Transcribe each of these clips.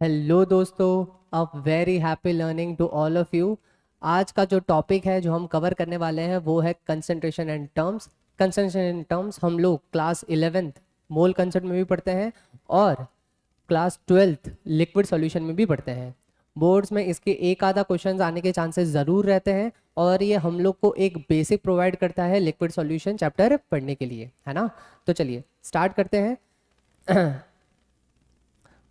Hello दोस्तों, a very happy learning to all of you. आज का जो टॉपिक है जो हम कवर करने वाले हैं वो है concentration and terms. Concentration and terms हम लोग क्लास 11th मोल कंसेप्ट में भी पढ़ते हैं और क्लास 12th लिक्विड सॉल्यूशन में भी पढ़ते हैं। बोर्ड्स में इसके एक आधा क्वेश्चंस आने के चांसेस ज़रूर रहते हैं और ये हम लोग को एक बेसिक प्रोवाइड करता है लिक्विड सॉल्यूशन चैप्टर पढ़ने के लिए, है ना। तो चलिए स्टार्ट करते हैं।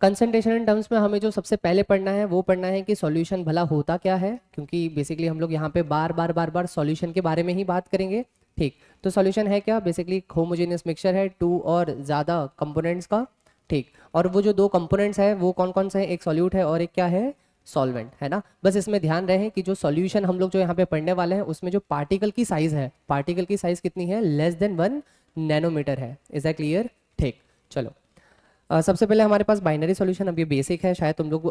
कंसंट्रेशन इन टर्म्स में हमें जो सबसे पहले पढ़ना है वो पढ़ना है कि सॉल्यूशन भला होता क्या है, क्योंकि बेसिकली हम लोग यहाँ पे बार बार सॉल्यूशन के बारे में ही बात करेंगे। ठीक, तो सॉल्यूशन है क्या? बेसिकली होमोजेनियस मिक्सचर है टू और ज़्यादा कंपोनेंट्स का। ठीक, और वो जो दो कंपोनेंट्स है वो कौन कौन से हैं? एक सॉल्यूट है और एक क्या है? सॉल्वेंट, है ना। बस इसमें ध्यान रहे कि जो सॉल्यूशन हम लोग जो यहाँ पे पढ़ने वाले हैं उसमें जो पार्टिकल की साइज है, पार्टिकल की साइज कितनी है? लेस देन 1 नैनोमीटर है। Is that clear? ठीक, चलो। सबसे पहले हमारे पास बाइनरी सॉल्यूशन, अब ये बेसिक है, शायद तुम लोग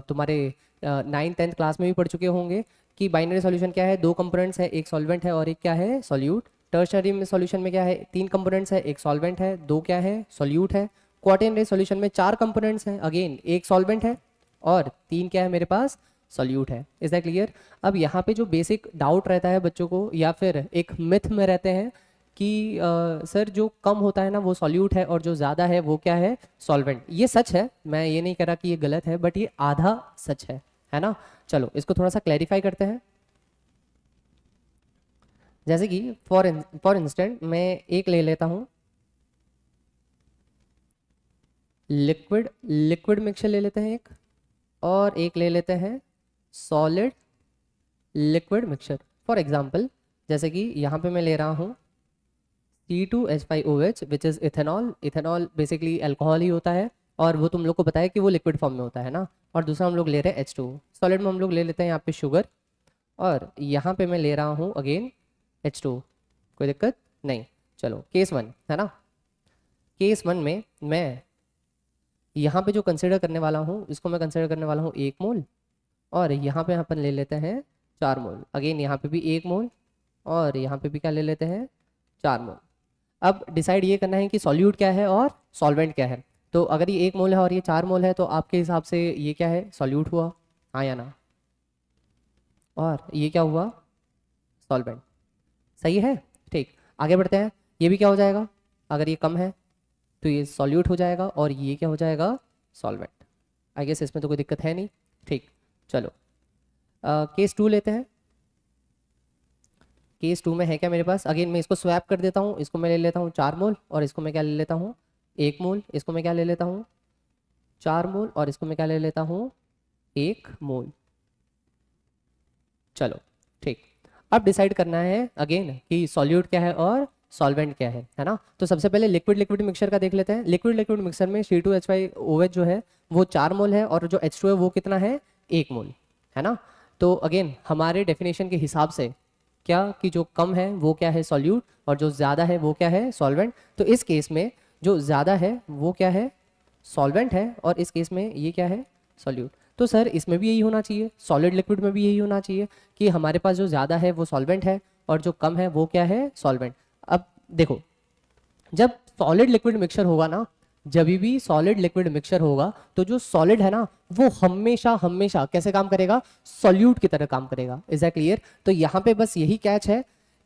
तुम्हारे 9th-10th क्लास में भी पढ़ चुके होंगे कि बाइनरी सॉल्यूशन क्या है। दो कंपोनेंट्स है, एक सॉल्वेंट है और एक क्या है? सॉल्यूट। टर्शरी में सॉल्यूशन में क्या है? तीन कंपोनेंट्स है, एक सॉल्वेंट है, दो क्या है? सॉल्यूट है। क्वार्टेनरी सॉल्यूशन में चार कंपोनेंट्स हैं, अगेन एक सॉल्वेंट है और तीन क्या है मेरे पास? सॉल्यूट है। Is that clear? अब यहाँ पे जो बेसिक डाउट रहता है बच्चों को या फिर एक मिथ में रहते हैं कि सर जो कम होता है ना वो सॉल्यूट है और जो ज़्यादा है वो क्या है? सॉल्वेंट। ये सच है, मैं ये नहीं कह रहा कि ये गलत है, बट ये आधा सच है ना। चलो इसको थोड़ा सा क्लैरिफाई करते हैं। जैसे कि फॉर इंस्टेंट मैं एक ले लेता हूँ लिक्विड लिक्विड मिक्सचर ले लेते हैं एक, और एक ले लेते हैं solid liquid mixture. For example जैसे कि यहाँ पे मैं ले रहा हूँ C2H5OH which is ethanol. Ethanol basically alcohol ही होता है और वो तुम लोग को पता है कि वो लिक्विड फॉर्म में होता है ना। और दूसरा हम लोग ले रहे हैं H2। सॉलिड में हम लोग ले लेते हैं यहाँ पे शुगर, और यहाँ पे मैं ले रहा हूँ अगेन H2। कोई दिक्कत नहीं। चलो केस 1 है ना। केस 1 में मैं यहाँ पे जो कंसिडर करने वाला हूँ इसको मैं कंसिडर करने वाला हूँ 1 मोल, और यहाँ पे अपन ले लेते हैं 4 मोल। अगेन यहाँ पे भी 1 मोल और यहाँ पे भी क्या ले लेते हैं? 4 मोल। अब डिसाइड ये करना है कि सॉल्यूट क्या है और सॉल्वेंट क्या है। तो अगर ये 1 मोल है और ये 4 मोल है तो आपके हिसाब से ये क्या है? सॉल्यूट हुआ, हाँ या ना? और ये क्या हुआ? सॉल्वेंट। सही है। ठीक, आगे बढ़ते हैं। ये भी क्या हो जाएगा? अगर ये कम है तो ये सॉल्यूट हो जाएगा और ये क्या हो जाएगा? सॉल्वेंट। आई गेस इसमें तो कोई दिक्कत है नहीं। ठीक, चलो केस 2 लेते हैं। केस 2 में है क्या मेरे पास? अगेन मैं इसको स्वैप कर देता हूँ, इसको मैं ले लेता हूँ 4 मोल और इसको मैं क्या ले लेता हूँ? 1 मोल। इसको मैं क्या ले लेता हूँ? 4 मोल और इसको मैं क्या ले लेता हूँ? 1 मोल। चलो ठीक, अब डिसाइड करना है अगेन कि सॉल्यूट क्या है और सॉल्वेंट क्या है ना। तो सबसे पहले लिक्विड लिक्विड मिक्सचर का देख लेते हैं। लिक्विड लिक्विड मिक्सचर में C2H5OH जो है वो 4 मोल है और जो H2 है वो कितना है? 1 मोल, है ना। तो अगेन हमारे डेफिनेशन के हिसाब से क्या कि जो कम है वो क्या है? सॉल्यूट, और जो ज़्यादा है वो क्या है? सॉल्वेंट। तो इस केस में जो ज़्यादा है वो क्या है? सॉल्वेंट है, और इस केस में ये क्या है? सॉल्यूट। तो सर इसमें भी यही होना चाहिए, सॉलिड लिक्विड में भी यही होना चाहिए कि हमारे पास जो ज़्यादा है वो सॉल्वेंट है और जो कम है वो क्या है? सॉल्वेंट। अब देखो, जब सॉलिड लिक्विड मिक्सचर होगा ना, जब भी सॉलिड लिक्विड मिक्सचर होगा तो जो सॉलिड है ना वो हमेशा हमेशा कैसे काम करेगा? सॉल्यूट की तरह काम करेगा। Is that clear? तो यहाँ पे बस यही कैच है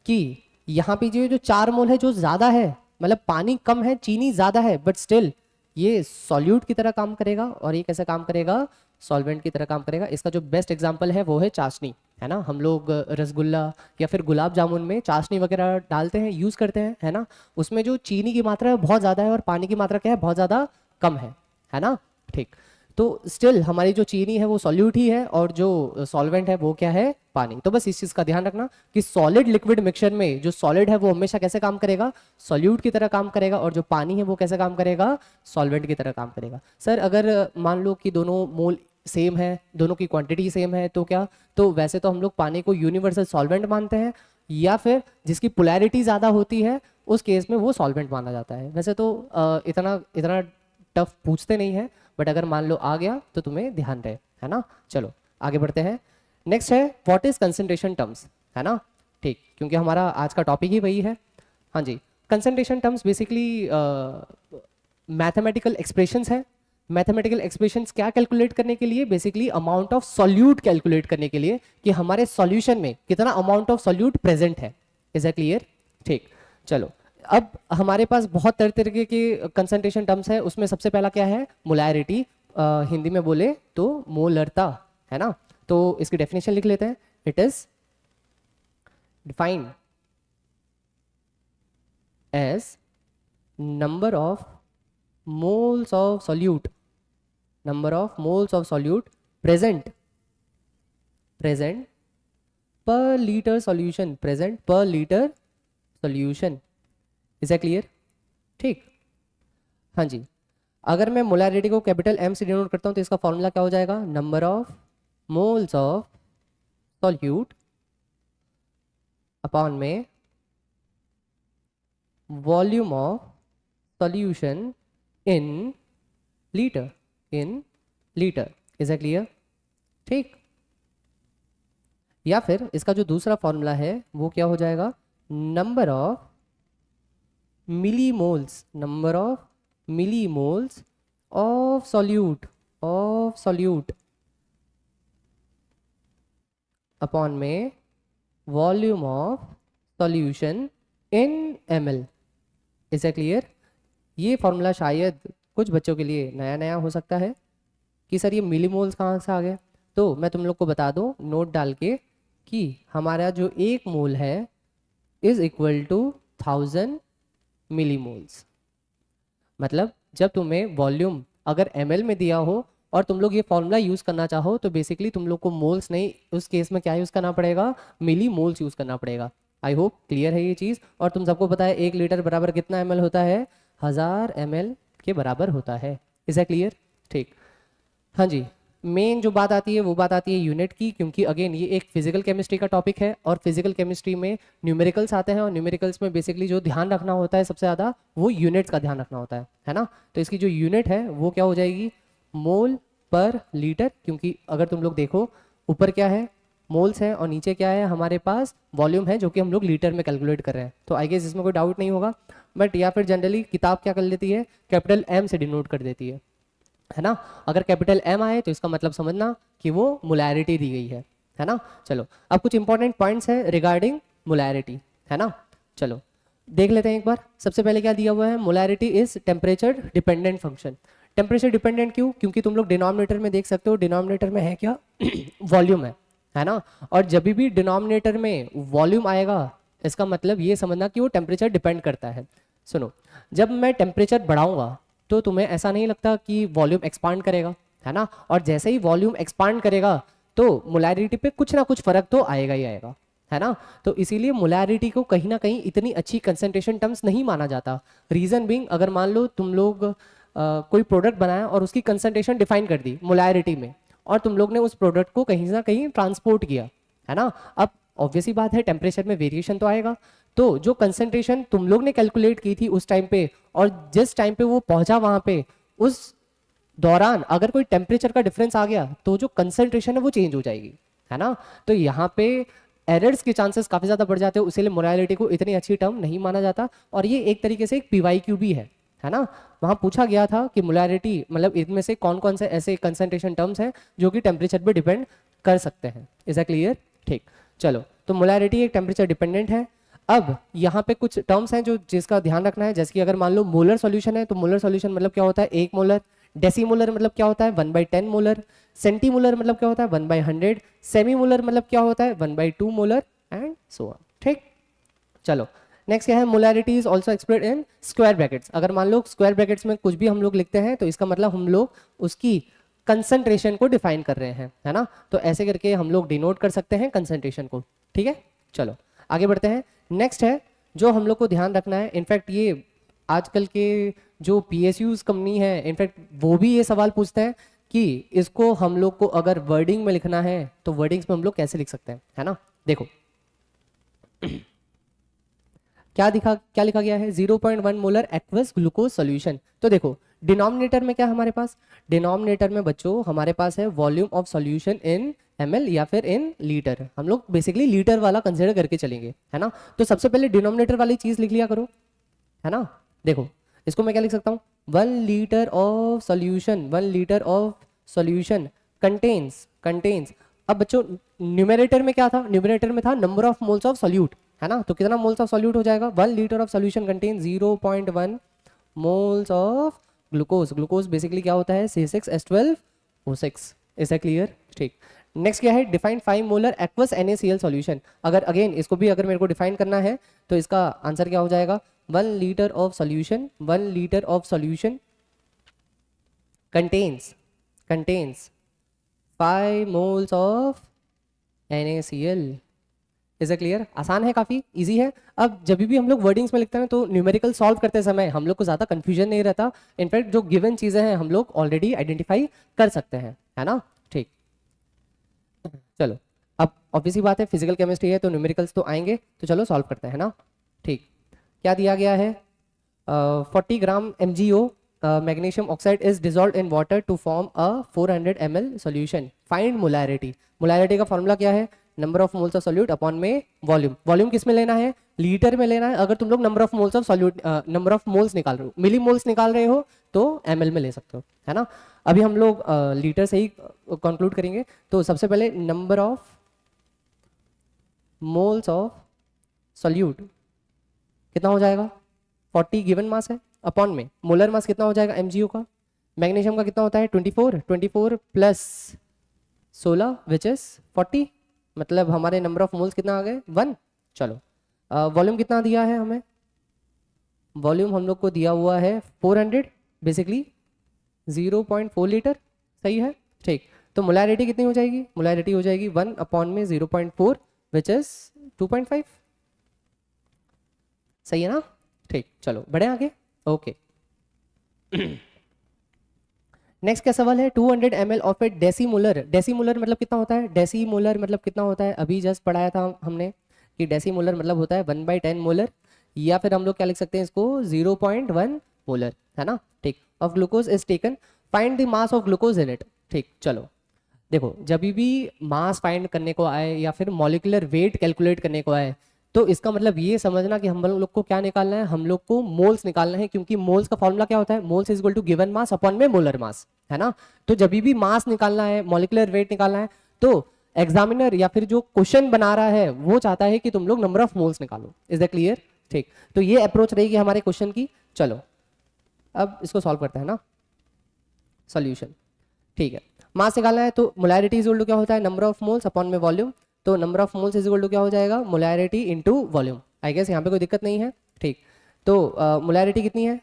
कि यहाँ पे जो जो 4 मोल है जो ज्यादा है, मतलब पानी कम है चीनी ज्यादा है, बट स्टिल ये सॉल्यूट की तरह काम करेगा। और ये कैसे काम करेगा? सॉल्वेंट की तरह काम करेगा। इसका जो बेस्ट एग्जांपल है वो है चाशनी, है ना। हम लोग रसगुल्ला या फिर गुलाब जामुन में चाशनी वगैरह डालते हैं, यूज करते हैं, है ना। उसमें जो चीनी की मात्रा है बहुत ज्यादा है और पानी की मात्रा क्या है? बहुत ज्यादा कम है ना। ठीक, तो स्टिल हमारी जो चीनी है वो सॉल्यूट ही है और जो सॉल्वेंट है वो क्या है? पानी। तो बस इस चीज का ध्यान रखना कि सॉलिड लिक्विड मिक्सचर में जो सॉलिड है वो हमेशा कैसे काम करेगा? सॉल्यूट की तरह काम करेगा, और जो पानी है वो कैसे काम करेगा? सॉल्वेंट की तरह काम करेगा। सर अगर मान लो कि दोनों मोल सेम है, दोनों की क्वांटिटी सेम है तो क्या? तो वैसे तो हम लोग पानी को यूनिवर्सल सॉल्वेंट मानते हैं, या फिर जिसकी पोलैरिटी ज़्यादा होती है उस केस में वो सॉल्वेंट माना जाता है। वैसे तो इतना इतना टफ पूछते नहीं है, बट अगर मान लो आ गया तो तुम्हें ध्यान रहे, है ना। चलो आगे बढ़ते हैं। नेक्स्ट है व्हाट इज कंसंट्रेशन टर्म्स, है ना। ठीक, क्योंकि हमारा आज का टॉपिक ही वही है। हाँ जी, concentration terms basically mathematical expressions है मैथमेटिकल एक्सप्रेशंस क्या कैलकुलेट करने के लिए, basically amount of solute calculate करने के लिए कि हमारे सॉल्यूशन में कितना अमाउंट ऑफ सॉल्यूट प्रेजेंट है। Is that clear? ठीक, चलो अब हमारे पास बहुत तरह तरीके के कंसंट्रेशन टर्म्स है, उसमें सबसे पहला क्या है, मोलैरिटी, हिंदी में बोले तो मोलरता, है ना। तो इसकी डेफिनेशन लिख लेते हैं। It is defined as number of moles of solute, number of moles of solute present per liter solution, present per liter solution। is that clear? ठीक, हाँ जी। अगर मैं मोलैरिटी को कैपिटल M से डिनोट करता हूँ तो इसका फॉर्मूला क्या हो जाएगा, number of moles of solute upon में volume of solution in litre, in litre. Is that clear? ठीक, या फिर इसका जो दूसरा फॉर्मूला है वो क्या हो जाएगा, number of millimoles, number of millimoles of solute upon में volume of solution in ml। Is that clear? ये फॉर्मूला शायद कुछ बच्चों के लिए नया नया हो सकता है कि सर ये मिलीमोल्स कहाँ से आ गए, तो मैं तुम लोग को बता दूं नोट डाल के कि हमारा जो एक मोल है इज इक्वल टू 1000 मिलीमोल्स। मतलब जब तुम्हें वॉल्यूम अगर ml में दिया हो और तुम लोग ये फॉर्मूला यूज़ करना चाहो तो बेसिकली तुम लोग को मोल्स नहीं, उस केस में क्या यूज़ करना पड़ेगा, मिली मोल्स यूज़ करना पड़ेगा। आई होप क्लियर है ये चीज़। और तुम सबको पता है 1 लीटर बराबर कितना ml होता है, 1000 ml के बराबर होता है। Is that clear? ठीक, हाँ जी। मेन जो बात आती है वो बात आती है यूनिट की, क्योंकि अगेन ये एक फिजिकल केमिस्ट्री का टॉपिक है और फिजिकल केमिस्ट्री में न्यूमेरिकल्स आते हैं और न्यूमेरिकल्स में बेसिकली जो ध्यान रखना होता है सबसे ज़्यादा वो यूनिट्स का ध्यान रखना होता है ना। तो इसकी जो यूनिट है वो क्या हो जाएगी, मोल पर लीटर, क्योंकि अगर तुम लोग देखो ऊपर क्या है, मोल्स है और नीचे क्या है, हमारे पास वॉल्यूम है जो कि हम लोग लीटर में कैलकुलेट कर रहे हैं। तो आई गेस इसमें कोई डाउट नहीं होगा। बट या फिर जनरली किताब क्या कर लेती है, कैपिटल M से डिनोट कर देती है ना। अगर कैपिटल M आए तो इसका मतलब समझना कि वो मोलैरिटी दी गई है ना। चलो अब कुछ इंपॉर्टेंट पॉइंट्स है रिगार्डिंग मोलैरिटी, है ना। चलो देख लेते हैं एक बार। सबसे पहले क्या दिया हुआ है, molarity is temperature dependent function. Temperature dependent क्यों, क्योंकि तुम लोग डिनोमिनेटर में देख सकते हो, डिनोमिनेटर में है क्या वॉल्यूम है ना। और जब भी डिनोमिनेटर में वॉल्यूम आएगा इसका मतलब ये समझना कि वो टेम्परेचर डिपेंड करता है। सुनो, जब मैं टेम्परेचर बढ़ाऊंगा तो तुम्हें ऐसा नहीं लगता कि वॉल्यूम एक्सपांड करेगा, है ना। और जैसे ही वॉल्यूम एक्सपांड करेगा तो मोलैरिटी पे कुछ ना कुछ फर्क तो आएगा ही आएगा, है ना। तो इसीलिए मोलैरिटी को कहीं ना कहीं इतनी अच्छी कंसंट्रेशन टर्म्स नहीं माना जाता। रीजन बीइंग, अगर मान लो तुम लोग कोई प्रोडक्ट बनाया और उसकी कंसंट्रेशन डिफाइन कर दी मोलैरिटी में और तुम लोग ने उस प्रोडक्ट को कहीं ना कहीं ट्रांसपोर्ट किया, है ना। अब ऑब्वियस ही बात है टेम्परेचर में वेरिएशन तो आएगा। तो जो कंसंट्रेशन तुम लोग ने कैलकुलेट की थी उस टाइम पे और जिस टाइम पे वो पहुंचा वहां पे, उस दौरान अगर कोई टेम्परेचर का डिफरेंस आ गया तो जो कंसंट्रेशन है वो चेंज हो जाएगी, है ना। तो यहाँ पे एरर्स के चांसेस काफी ज्यादा बढ़ जाते हैं, इसीलिए मोलैरिटी को इतनी अच्छी टर्म नहीं माना जाता। और ये एक तरीके से एक PYQ भी है ना। वहां पूछा गया था कि मोलैरिटी मतलब इनमें से कौन कौन से ऐसे कंसंट्रेशन टर्म्स हैं जो कि टेम्परेचर पे डिपेंड कर सकते हैं। Is that clear? ठीक, चलो तो मोलैरिटी एक टेम्परेचर डिपेंडेंट है। अब यहाँ पे कुछ टर्म्स हैं जो जिसका ध्यान रखना है, जैसे कि अगर मान लो मोलर सॉल्यूशन है तो मोलर सॉल्यूशन मतलब क्या होता है, 1 मोलर। डेसीमोलर मतलब क्या होता है, 1/10 मोलर। सेंटीमोलर मतलब क्या होता है, 1/100। सेमीमोलर मतलब क्या होता है, 1/2 मोलर एंड सो ऑन। ठीक, चलो नेक्स्ट क्या है, molarity is also expressed in square brackets. अगर मान लो स्क्वायर ब्रैकेट्स में कुछ भी हम लोग लिखते हैं तो इसका मतलब हम लोग उसकी कंसंट्रेशन को डिफाइन कर रहे हैं, है ना। तो ऐसे करके हम लोग डिनोट कर सकते हैं कंसंट्रेशन को। ठीक है, चलो आगे बढ़ते हैं। नेक्स्ट है जो हम लोग को ध्यान रखना है, इनफैक्ट ये आजकल के जो PSUs कंपनी है इनफैक्ट वो भी ये सवाल पूछते हैं कि इसको हम लोग को अगर वर्डिंग में लिखना है तो वर्डिंग्स में हम लोग कैसे लिख सकते हैं, है ना। देखो क्या लिखा गया है, 0.1 मोलर एक्वस ग्लूकोज सॉल्यूशन। तो देखो डिनोमिनेटर में क्या है हमारे पास, डिनोमिनेटर में बच्चों हमारे पास है volume of solution in ml या फिर इन लीटर। हम लोग बेसिकली लीटर वाला कंसिडर करके चलेंगे, है ना। तो सबसे पहले डिनोमिनेटर वाली चीज लिख लिया करो, है ना। देखो इसको मैं क्या लिख सकता हूँ, 1 litre of solution, 1 litre of solution contains. अब बच्चों न्यूमरेटर में क्या था, न्यूमरेटर में था number of moles of solute, है ना, तो कितना मोल्स ऑफ सॉल्यूट हो जाएगा, 1 litre of solution contain 0.1 moles of glucose. Glucose basically क्या होता है, C6H12O6। Is that clear? ठीक। नेक्स्ट क्या है, define 5 molar aqueous NaCl solution. अगर अगेन इसको भी अगर मेरे को डिफाइन करना है तो इसका आंसर क्या हो जाएगा, 1 litre of solution, 1 litre of solution contains 5 moles of NaCl। Is it clear? आसान है, काफी इजी है। अब जब भी हम लोग वर्डिंग्स में लिखते हैं तो न्यूमेरिकल सॉल्व करते समय हम लोग को ज्यादा कंफ्यूजन नहीं रहता। इनफैक्ट जो गिवन चीजें हैं हम लोग ऑलरेडी आइडेंटिफाई कर सकते हैं, है ना। ठीक, चलो अब ऑब्वियसली बात है फिजिकल केमिस्ट्री है तो न्यूमेरिकल्स तो आएंगे, तो चलो सॉल्व करते हैं ना। ठीक, क्या दिया गया है, 40 gram MgO magnesium oxide is dissolve in water to form a 400 ml solution, find molarity. Molarity का फॉर्मूला क्या है, number of moles of solute upon में वॉल्यूम। वॉल्यूम किस में लेना है, लीटर में लेना है। अगर तुम लोग number of moles of solute, number of moles निकाल रहे हो, मिली मोल्स निकाल रहे हो तो ml में ले सकते हो, है ना। अभी हम लोग लीटर से ही कंक्लूड करेंगे। तो सबसे पहले number of moles of solute कितना हो जाएगा, 40 गिवन मास है, अपॉन में मोलर मास कितना हो जाएगा MgO का, मैग्नीशियम का कितना होता है 24 प्लस 16 विच इज 40, मतलब हमारे नंबर ऑफ मोल्स कितना आ गए 1। चलो वॉल्यूम कितना दिया है हमें, वॉल्यूम हम लोग को दिया हुआ है 400, बेसिकली 0.4 लीटर, सही है। ठीक, तो मोलैरिटी कितनी हो जाएगी, मोलैरिटी हो जाएगी 1 अपॉन में 0.4 विच इज 2.5, सही है ना। ठीक, चलो बढ़े आगे। ओके, नेक्स्ट क्या सवाल है, 200 ml ऑफ ए डेसीमोलर। डेसीमोलर मतलब कितना होता है, डेसीमोलर मतलब कितना होता है, अभी जस्ट पढ़ाया था हमने कि डेसीमोलर मतलब होता है 1/10 मोलर, या फिर हम लोग क्या लिख सकते हैं इसको 0.1 मोलर, है ना। ठीक, of glucose is taken, find the mass of glucose in it. ठीक, चलो देखो जब भी मास फाइंड करने को आए या फिर मॉलिक्यूलर वेट कैलकुलेट करने को आए तो इसका मतलब ये समझना कि हम लोग को क्या निकालना है, हम लोग को मोल्स निकालना है, क्योंकि मोल्स का फॉर्मूला क्या होता है, moles is equal to given mass upon में मोलर मास, है ना। तो जब भी मास निकालना है, मॉलिक्यूलर वेट निकालना है, तो एग्जामिनर या फिर जो क्वेश्चन बना रहा है वो चाहता है कि तुम लोग नंबर ऑफ मोल्स निकालो। Is that clear? ठीक, तो ये अप्रोच रहेगी हमारे क्वेश्चन की। चलो अब इसको सॉल्व करते हैं ना, सॉल्यूशन। ठीक है, मास निकालना है तो मोलैरिटी इज इक्वल टू क्या होता है, नंबर ऑफ मोल्स अपॉन में वॉल्यूम। तो number of moles is equal to क्या हो जाएगा, molarity into volume. I guess यहाँ पे कोई दिक्कत नहीं है। ठीक, तो मोलैरिटी कितनी है,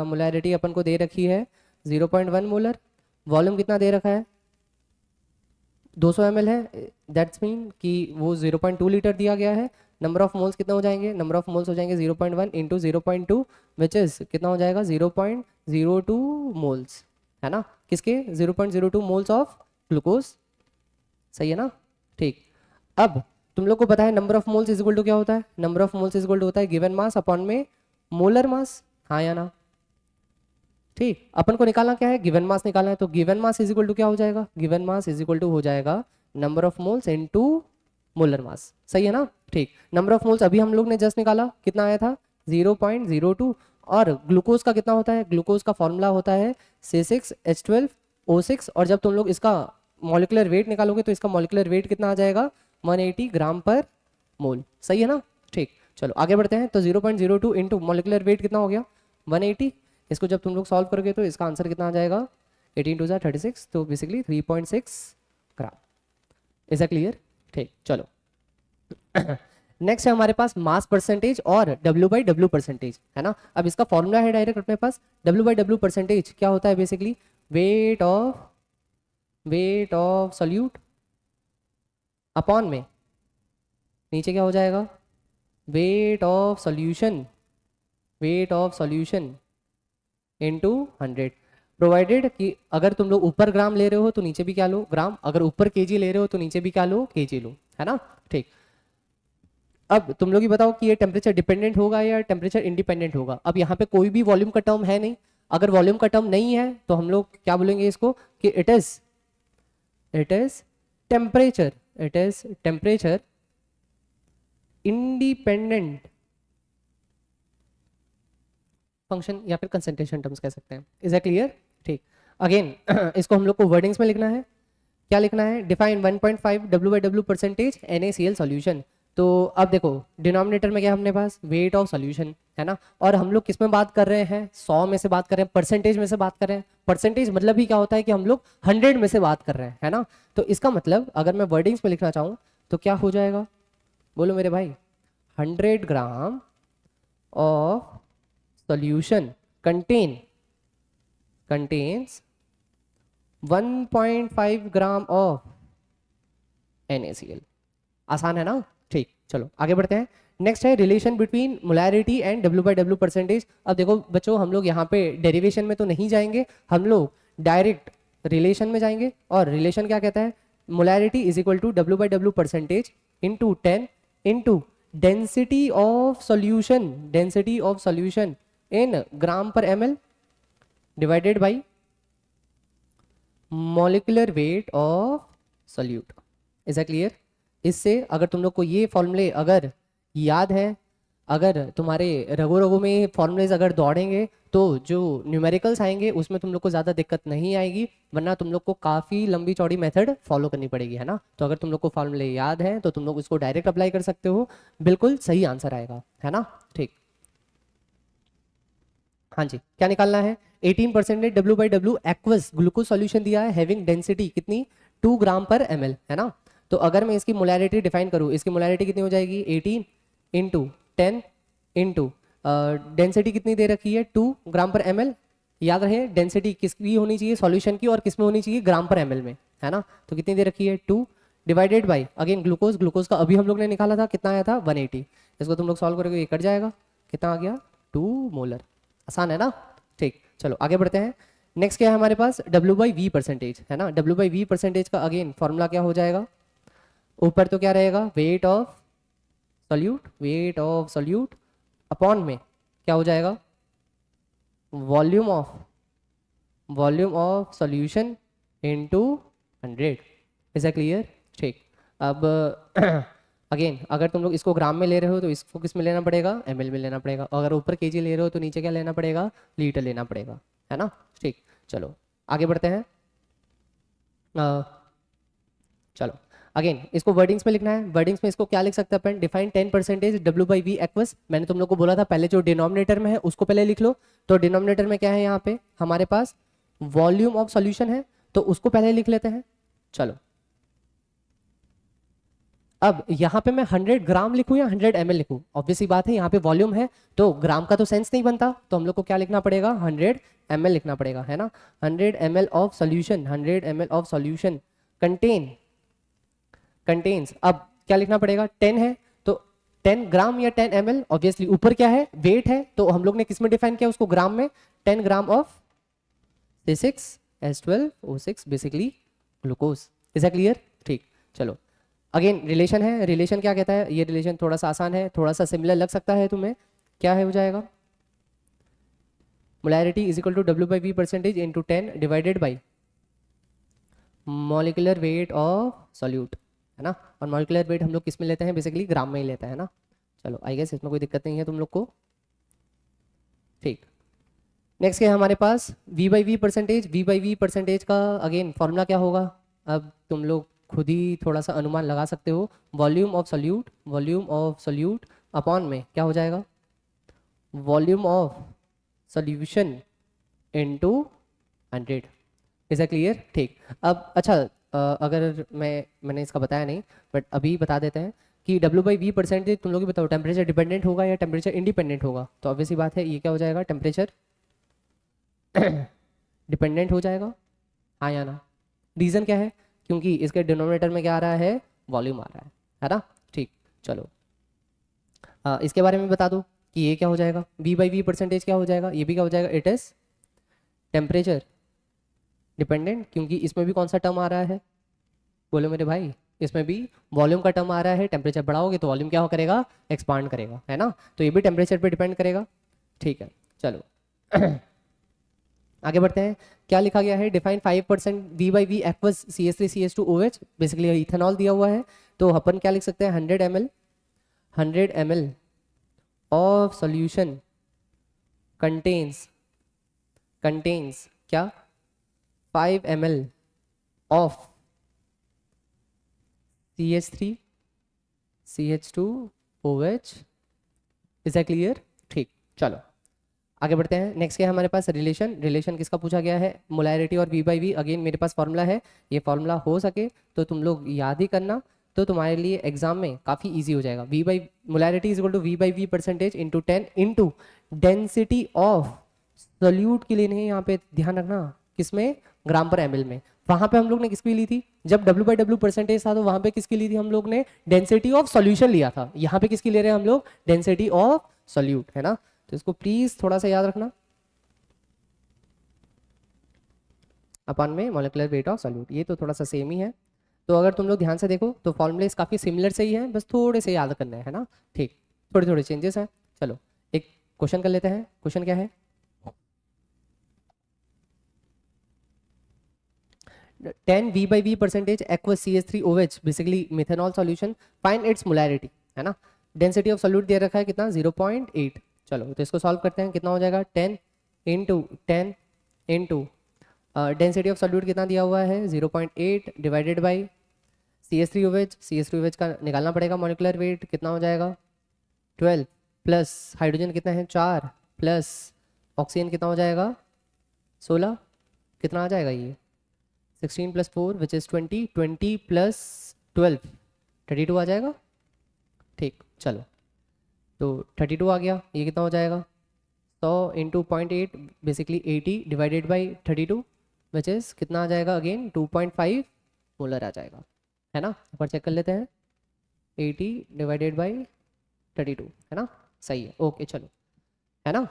मोलैरिटी अपन को दे रखी है 0.1 मोलर, वॉल्यूम कितना दे रखा है 200 ml है, दैट्स मीन कि वो 0.2 लीटर दिया गया है। नंबर ऑफ मोल्स कितना हो जाएंगे, नंबर ऑफ मोल्स हो जाएंगे 0.1 इंटू 0.2 विच इज कितना हो जाएगा 0.02 मोल्स, है ना, किसके 0.02 मोल्स ऑफ ग्लूकोज, सही है ना। ठीक, अब तुम लोग को पता है number of moles is equal to क्या होता है, number of moles is equal to होता है गिवन मास अपॉन में मोलर मास, हाँ या ना। ठीक, अपन को निकालना क्या है, गिवन मास निकालना है, तो given mass is equal to क्या हो जाएगा, given mass is equal to हो जाएगा number of moles into molar mass, सही है ना। ठीक, नंबर ऑफ मोल्स अभी हम लोग ने जस्ट निकाला, कितना आया था 0.02, और ग्लूकोज का कितना होता है, ग्लूकोज का फॉर्मूला होता है C6H12O6, और जब तुम लोग इसका मॉलिक्यूलर वेट निकालोगे तो इसका मॉलिक्यूलर वेट कितना आ जाएगा 180 ग्राम पर मोल, सही है ना। ठीक, चलो आगे बढ़ते हैं। तो 0.02 इंटू मॉलिक्यूलर वेट कितना हो गया 180, इसको जब तुम लोग सॉल्व करोगे तो इसका आंसर कितना आ जाएगा 18 2 36, तो basically 3.6 gram. Is that clear? ठीक, चलो नेक्स्ट है हमारे पास मास परसेंटेज और W/W परसेंटेज, है ना। अब इसका फॉर्मूला है डायरेक्ट अपने पास, W/W परसेंटेज क्या होता है, basically wait of solute upon में नीचे क्या हो जाएगा weight of solution into 100, provided कि अगर तुम लोग ऊपर ग्राम ले रहे हो तो नीचे भी क्या लो ग्राम, अगर ऊपर केजी ले रहे हो तो नीचे भी क्या लो केजी लो, है ना। ठीक, अब तुम लोग ही बताओ कि ये टेम्परेचर डिपेंडेंट होगा या टेम्परेचर इंडिपेंडेंट होगा। अब यहाँ पे कोई भी वॉल्यूम का टर्म है नहीं, अगर वॉल्यूम का टर्म नहीं है तो हम लोग क्या बोलेंगे इसको कि it is temperature independent function या फिर कंसंट्रेशन टर्म्स कह सकते हैं। Is that clear? ठीक। अगेन इसको हम लोग को वर्डिंग्स में लिखना है। क्या लिखना है? Define 1.5 W/W percentage NaCl solution. तो अब देखो डिनोमिनेटर में क्या है अपने पास? वेट ऑफ सॉल्यूशन है ना। और हम लोग किस में बात कर रहे हैं? 100 में से बात कर रहे हैं, परसेंटेज में से बात कर रहे हैं। परसेंटेज मतलब ही क्या होता है कि हम लोग 100 में से बात कर रहे हैं, है ना। तो इसका मतलब अगर मैं वर्डिंग्स में लिखना चाहूँ तो क्या हो जाएगा? बोलो मेरे भाई। 100 gram of solution contains 1.5 gram of NaCl। आसान है ना। ठीक, चलो आगे बढ़ते हैं। नेक्स्ट है relation between molarity and W/W percentage. अब देखो बच्चों हम लोग यहाँ पे डेरिवेशन में तो नहीं जाएंगे, हम लोग डायरेक्ट रिलेशन में जाएंगे। और रिलेशन क्या कहता है? Molarity is equal to W/W percentage into 10 into density of solution in gram per ml divided by molecular weight of solute. Is that clear? इससे अगर तुम लोग को ये फॉर्मूले अगर याद है, अगर तुम्हारे रगो रगो में फॉर्मूलेज अगर दौड़ेंगे तो जो न्यूमेरिकल्स आएंगे उसमें तुम लोग को ज़्यादा दिक्कत नहीं आएगी, वरना तुम लोग को काफ़ी लंबी चौड़ी मेथड फॉलो करनी पड़ेगी, है ना। तो अगर तुम लोग को फॉर्मूले याद है तो तुम लोग इसको डायरेक्ट अप्लाई कर सकते हो, बिल्कुल सही आंसर आएगा, है ना। ठीक, हाँ जी, क्या निकालना है? 18% W/W एक्वस ग्लूकोज सॉल्यूशन दिया है, हैविंग डेंसिटी कितनी? 2 ग्राम पर ml, है ना। तो अगर मैं इसकी मोलैरिटी डिफाइन करूँ, इसकी मोलैरिटी कितनी हो जाएगी? 18 इंटू 10 इंटू डेंसिटी कितनी दे रखी है? 2 ग्राम पर ml। याद रहे डेंसिटी किसकी होनी चाहिए? सॉल्यूशन की, और किस में होनी चाहिए? ग्राम पर ml में, है ना। तो कितनी दे रखी है? 2 डिवाइडेड बाई अगेन ग्लूकोज का अभी हम लोग ने निकाला था, कितना आया था? 180। इसको तुम लोग सॉल्व करोगे, ये कट जाएगा, कितना आ गया? 2 मोलर। आसान है ना। ठीक, चलो आगे बढ़ते हैं। नेक्स्ट क्या है हमारे पास? W/V परसेंटेज, है ना। W/V परसेंटेज का अगेन फॉर्मूला क्या हो जाएगा? ऊपर तो क्या रहेगा? वेट ऑफ सॉल्यूट अपॉन में क्या हो जाएगा? Volume of solution into 100। Is that clear? ठीक, अब अगेन अगर तुम लोग इसको ग्राम में ले रहे हो तो इसको किस में लेना पड़ेगा? ml में लेना पड़ेगा। अगर ऊपर kg ले रहे हो तो नीचे क्या लेना पड़ेगा? लीटर लेना पड़ेगा, है ना। ठीक, चलो आगे बढ़ते हैं। चलो अगेन इसको वर्डिंग्स में लिखना है। वर्डिंग्स में इसको क्या लिख सकते हैं अपन? Define 10% W/V aqueous. मैंने तुम लोग को बोला था पहले जो डिनोमिनेटर में है उसको पहले लिख लो। तो डिनोमिनेटर में क्या है यहाँ पे हमारे पास? वॉल्यूम ऑफ सॉल्यूशन है, तो उसको पहले लिख लेते हैं। चलो अब यहाँ पे मैं 100 ग्राम लिखूं या 100 ml लिखूं? ऑब्वियस सी बात है, यहाँ पे वॉल्यूम है तो ग्राम का तो सेंस नहीं बनता, तो हम लोग को क्या लिखना पड़ेगा? 100 ml लिखना पड़ेगा, है ना। 100 ml ऑफ सॉल्यूशन कंटेन्स। अब क्या लिखना पड़ेगा? 10 है तो 10 ग्राम या 10 ml। ऑब्वियसली ऊपर क्या है? वेट है, तो हम लोग ने किस में डिफाइन किया उसको? ग्राम में। 10 gram of C6H12O6 basically glucose. Is that clear? ठीक, चलो अगेन रिलेशन है। रिलेशन क्या कहता है? ये रिलेशन थोड़ा सा आसान है, थोड़ा सा सिमिलर लग सकता है तुम्हें। क्या है हो जाएगा? Molarity is equal to W/V percentage into 10 divided by molecular weight of solute, है ना। और मॉलिक्यूलर वेट हम लोग किस में लेते हैं? बेसिकली ग्राम में ही लेते हैं ना। चलो आई गेस इसमें कोई दिक्कत नहीं है तुम लोग को। ठीक, नेक्स्ट क्या है हमारे पास? V/V percentage. V/V परसेंटेज का अगेन फॉर्मूला क्या होगा? अब तुम लोग खुद ही थोड़ा सा अनुमान लगा सकते हो। वॉल्यूम ऑफ सॉल्यूट अपॉन में क्या हो जाएगा? Volume of solution into 100। Is that clear? ठीक, अब अच्छा अगर मैंने इसका बताया नहीं बट अभी बता देते हैं कि W/V परसेंटेज तुम लोग ही बताओ, टेम्परेचर डिपेंडेंट होगा या टेम्परेचर इंडिपेंडेंट होगा? तो ऑब्वियस ही बात है ये क्या हो जाएगा? टेम्परेचर डिपेंडेंट हो जाएगा, हाँ या ना। रीज़न क्या है? क्योंकि इसके डिनोमिनेटर में क्या आ रहा है? वॉल्यूम आ रहा है ना। ठीक, चलो इसके बारे में बता दो कि ये क्या हो जाएगा? V/V परसेंटेज क्या हो जाएगा? ये भी क्या हो जाएगा? इट इज टेम्परेचर डिपेंडेंट, क्योंकि इसमें भी कौन सा टर्म आ रहा है? बोलो मेरे भाई, इसमें भी वॉल्यूम का टर्म आ रहा है। टेम्परेचर बढ़ाओगे तो वॉल्यूम क्या हो करेगा? एक्सपांड करेगा, है ना। तो ये भी टेम्परेचर पे डिपेंड करेगा। ठीक है, चलो आगे बढ़ते हैं। क्या लिखा गया है? Define 5% V/V aqueous CH3CH2OH, basically ethanol दिया हुआ है। तो अपन क्या लिख सकते हैं? 100 ml ऑफ सॉल्यूशन कंटेन्स क्या 5 ml of CH3CH2OH। Is that clear? ठीक, चलो आगे बढ़ते हैं। नेक्स्ट क्या है हमारे पास? रिलेशन किसका पूछा गया है? मोलैरिटी और V/V। अगेन मेरे पास फॉर्मूला है, ये फॉर्मूला हो सके तो तुम लोग याद ही करना, तो तुम्हारे लिए एग्जाम में काफ़ी इजी हो जाएगा। Molarity is equal to V/V percentage into 10 into density of solute के लिए नहीं, यहाँ पे ध्यान रखना किसमें? ग्राम पर ml में। वहां पे हम लोग ने किसकी ली थी? जब W/W परसेंटेज था तो वहां पे किसकी ली थी हम लोग ने? डेंसिटी ऑफ सॉल्यूशन लिया था। यहाँ पे किसकी ले रहे हैं हम लोग? डेंसिटी ऑफ सोल्यूट, है ना। तो इसको प्लीज थोड़ा सा याद रखना, अपन में मॉलिक्यूलर वेट ऑफ सॉल्यूट, ये तो थोड़ा सा सेम ही है। तो अगर तुम लोग ध्यान से देखो तो फॉर्मूले काफी सिमिलर से ही है, बस थोड़े से याद करना है ना। ठीक, थोड़े थोड़े चेंजेस हैं। चलो एक क्वेश्चन कर लेते हैं। क्वेश्चन क्या है? 10 V/V percentage aqueous CH3OH basically methanol solution, find its molarity, है ना। डेंसिटी ऑफ सॉल्यूट दे रखा है कितना? 0.8। चलो तो इसको सॉल्व करते हैं। कितना हो जाएगा? 10 into 10 into density of solute कितना दिया हुआ है? 0.8 डिवाइडेड बाई CH3OH का निकालना पड़ेगा। मॉलिक्यूलर वेट कितना हो जाएगा? 12 प्लस हाइड्रोजन कितना है? 4 प्लस ऑक्सीजन कितना हो जाएगा? 16। कितना आ जाएगा ये? 16 प्लस 4 विच इज़ 20, 20 प्लस 12 32 आ जाएगा। ठीक, चलो तो 32 आ गया। ये कितना हो जाएगा? 100 into 0.8 basically 80 divided by 32 which is कितना आ जाएगा? अगेन 2.5 मोलर आ जाएगा, है ना। ऊपर चेक कर लेते हैं। 80 डिवाइडेड बाई 32, है ना। सही है, ओके चलो, है ना।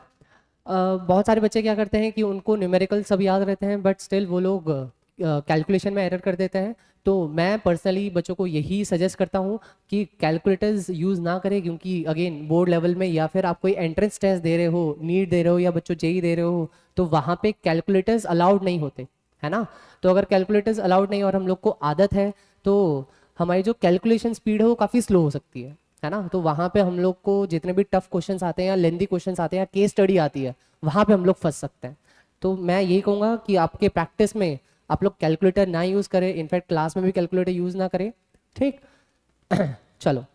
बहुत सारे बच्चे क्या करते हैं कि उनको न्यूमेरिकल सब याद रहते हैं बट स्टिल वो लोग कैलकुलेशन में एरर कर देते हैं। तो मैं पर्सनली बच्चों को यही सजेस्ट करता हूँ कि कैलकुलेटर्स यूज़ ना करें, क्योंकि अगेन बोर्ड लेवल में या फिर आप कोई एंट्रेंस टेस्ट दे रहे हो, नीट दे रहे हो या बच्चों जेई दे रहे हो, तो वहाँ पे कैलकुलेटर्स अलाउड नहीं होते, है ना। तो अगर कैलकुलेटर्स अलाउड नहीं और हम लोग को आदत है तो हमारी जो कैलकुलेशन स्पीड है वो काफ़ी स्लो हो सकती है ना। तो वहाँ पे हम लोग को जितने भी टफ क्वेश्चंस आते हैं या लेंदी क्वेश्चंस आते हैं या केस स्टडी आती है, वहाँ पे हम लोग फंस सकते हैं। तो मैं यही कहूँगा कि आपके प्रैक्टिस में आप लोग कैलकुलेटर ना यूज़ करें, इनफैक्ट क्लास में भी कैलकुलेटर यूज़ ना करें, ठीक। चलो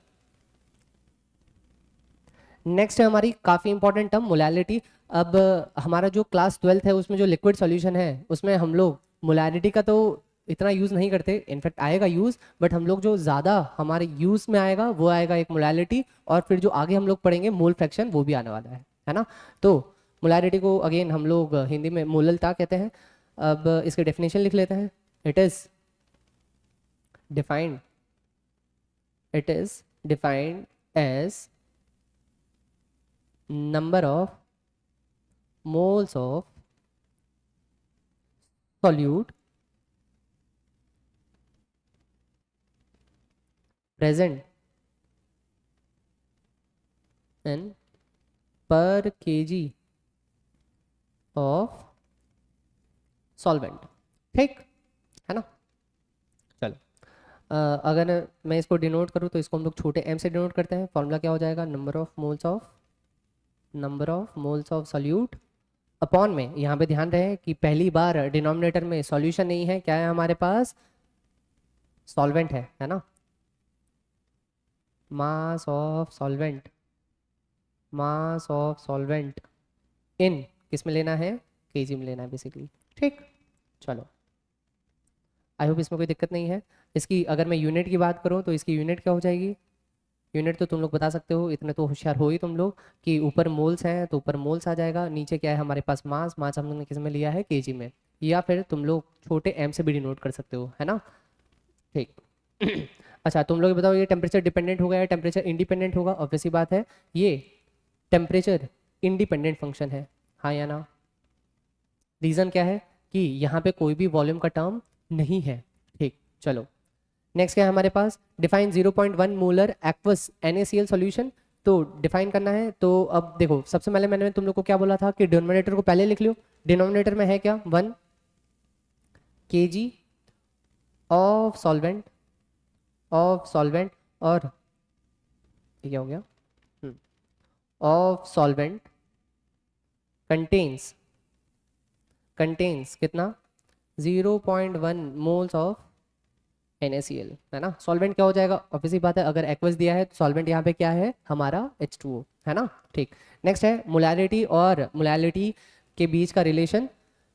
नेक्स्ट है हमारी काफ़ी इंपॉर्टेंट टर्म मोलैलिटी। अब हमारा जो क्लास 12th है उसमें जो लिक्विड सॉल्यूशन है उसमें हम लोग मोलैलिटी का तो इतना यूज़ नहीं करते, इनफैक्ट आएगा यूज़, बट हम लोग जो ज़्यादा हमारे यूज़ में आएगा वो आएगा एक मोलैलिटी, और फिर जो आगे हम लोग पढ़ेंगे मोल फ्रैक्शन वो भी आने वाला है ना। तो मोलैलिटी को अगेन हम लोग हिंदी में मोललता कहते हैं। अब इसके डेफिनेशन लिख लेते हैं। It is defined it is defined as number of moles of solute present in per kg of solvent, ठीक है ना। चलो अगर मैं इसको डिनोट करूँ तो इसको हम लोग छोटे m से डिनोट करते हैं। फॉर्मूला क्या हो जाएगा? Number of moles of solute upon में, यहाँ पे ध्यान रहे कि पहली बार डिनोमिनेटर में सॉल्यूशन नहीं है, क्या है हमारे पास? सॉल्वेंट है ना। Mass of solvent, mass of solvent in किस में लेना है? केजी में लेना है बेसिकली, ठीक। चलो आई होप इसमें कोई दिक्कत नहीं है। इसकी अगर मैं यूनिट की बात करूँ तो इसकी यूनिट क्या हो जाएगी? यूनिट तो तुम लोग बता सकते हो, इतने तो होशियार हो ही तुम लोग, कि ऊपर मोल्स हैं तो ऊपर मोल्स आ जाएगा, नीचे क्या है हमारे पास? मास। मास हम लोग ने किस में लिया है? केजी में। या फिर तुम लोग छोटे एम से भी डिनोट कर सकते हो, है ना, ठीक। अच्छा तुम लोग बताओ, ये टेम्परेचर डिपेंडेंट होगा या टेम्परेचर इंडिपेंडेंट होगा? ऑब्वियस सी बात है, ये टेम्परेचर इंडिपेंडेंट फंक्शन है, हाँ या ना। रीज़न क्या है? कि यहाँ पे कोई भी वॉल्यूम का टर्म नहीं है, ठीक। चलो नेक्स्ट क्या है हमारे पास? Define 0.1 molar aqueous NaCl solution. तो डिफाइन करना है, तो अब देखो सबसे पहले मैंने तुम लोग को क्या बोला था कि डिनोमिनेटर को पहले लिख लो। डिनोमिनेटर में है क्या? 1 kg ऑफ सॉल्वेंट, और ये क्या हो गया? ऑफ सॉल्वेंट कंटेन्स कितना 0.1 मोल्स ऑफ NaCl, है ना। सॉल्वेंट क्या हो जाएगा, ऑब्वियसली बात है, अगर एक्वस दिया है तो सॉल्वेंट यहाँ पे क्या है हमारा H2O, है ना। ठीक, नेक्स्ट है मोलैरिटी और मोलैलिटी के बीच का रिलेशन।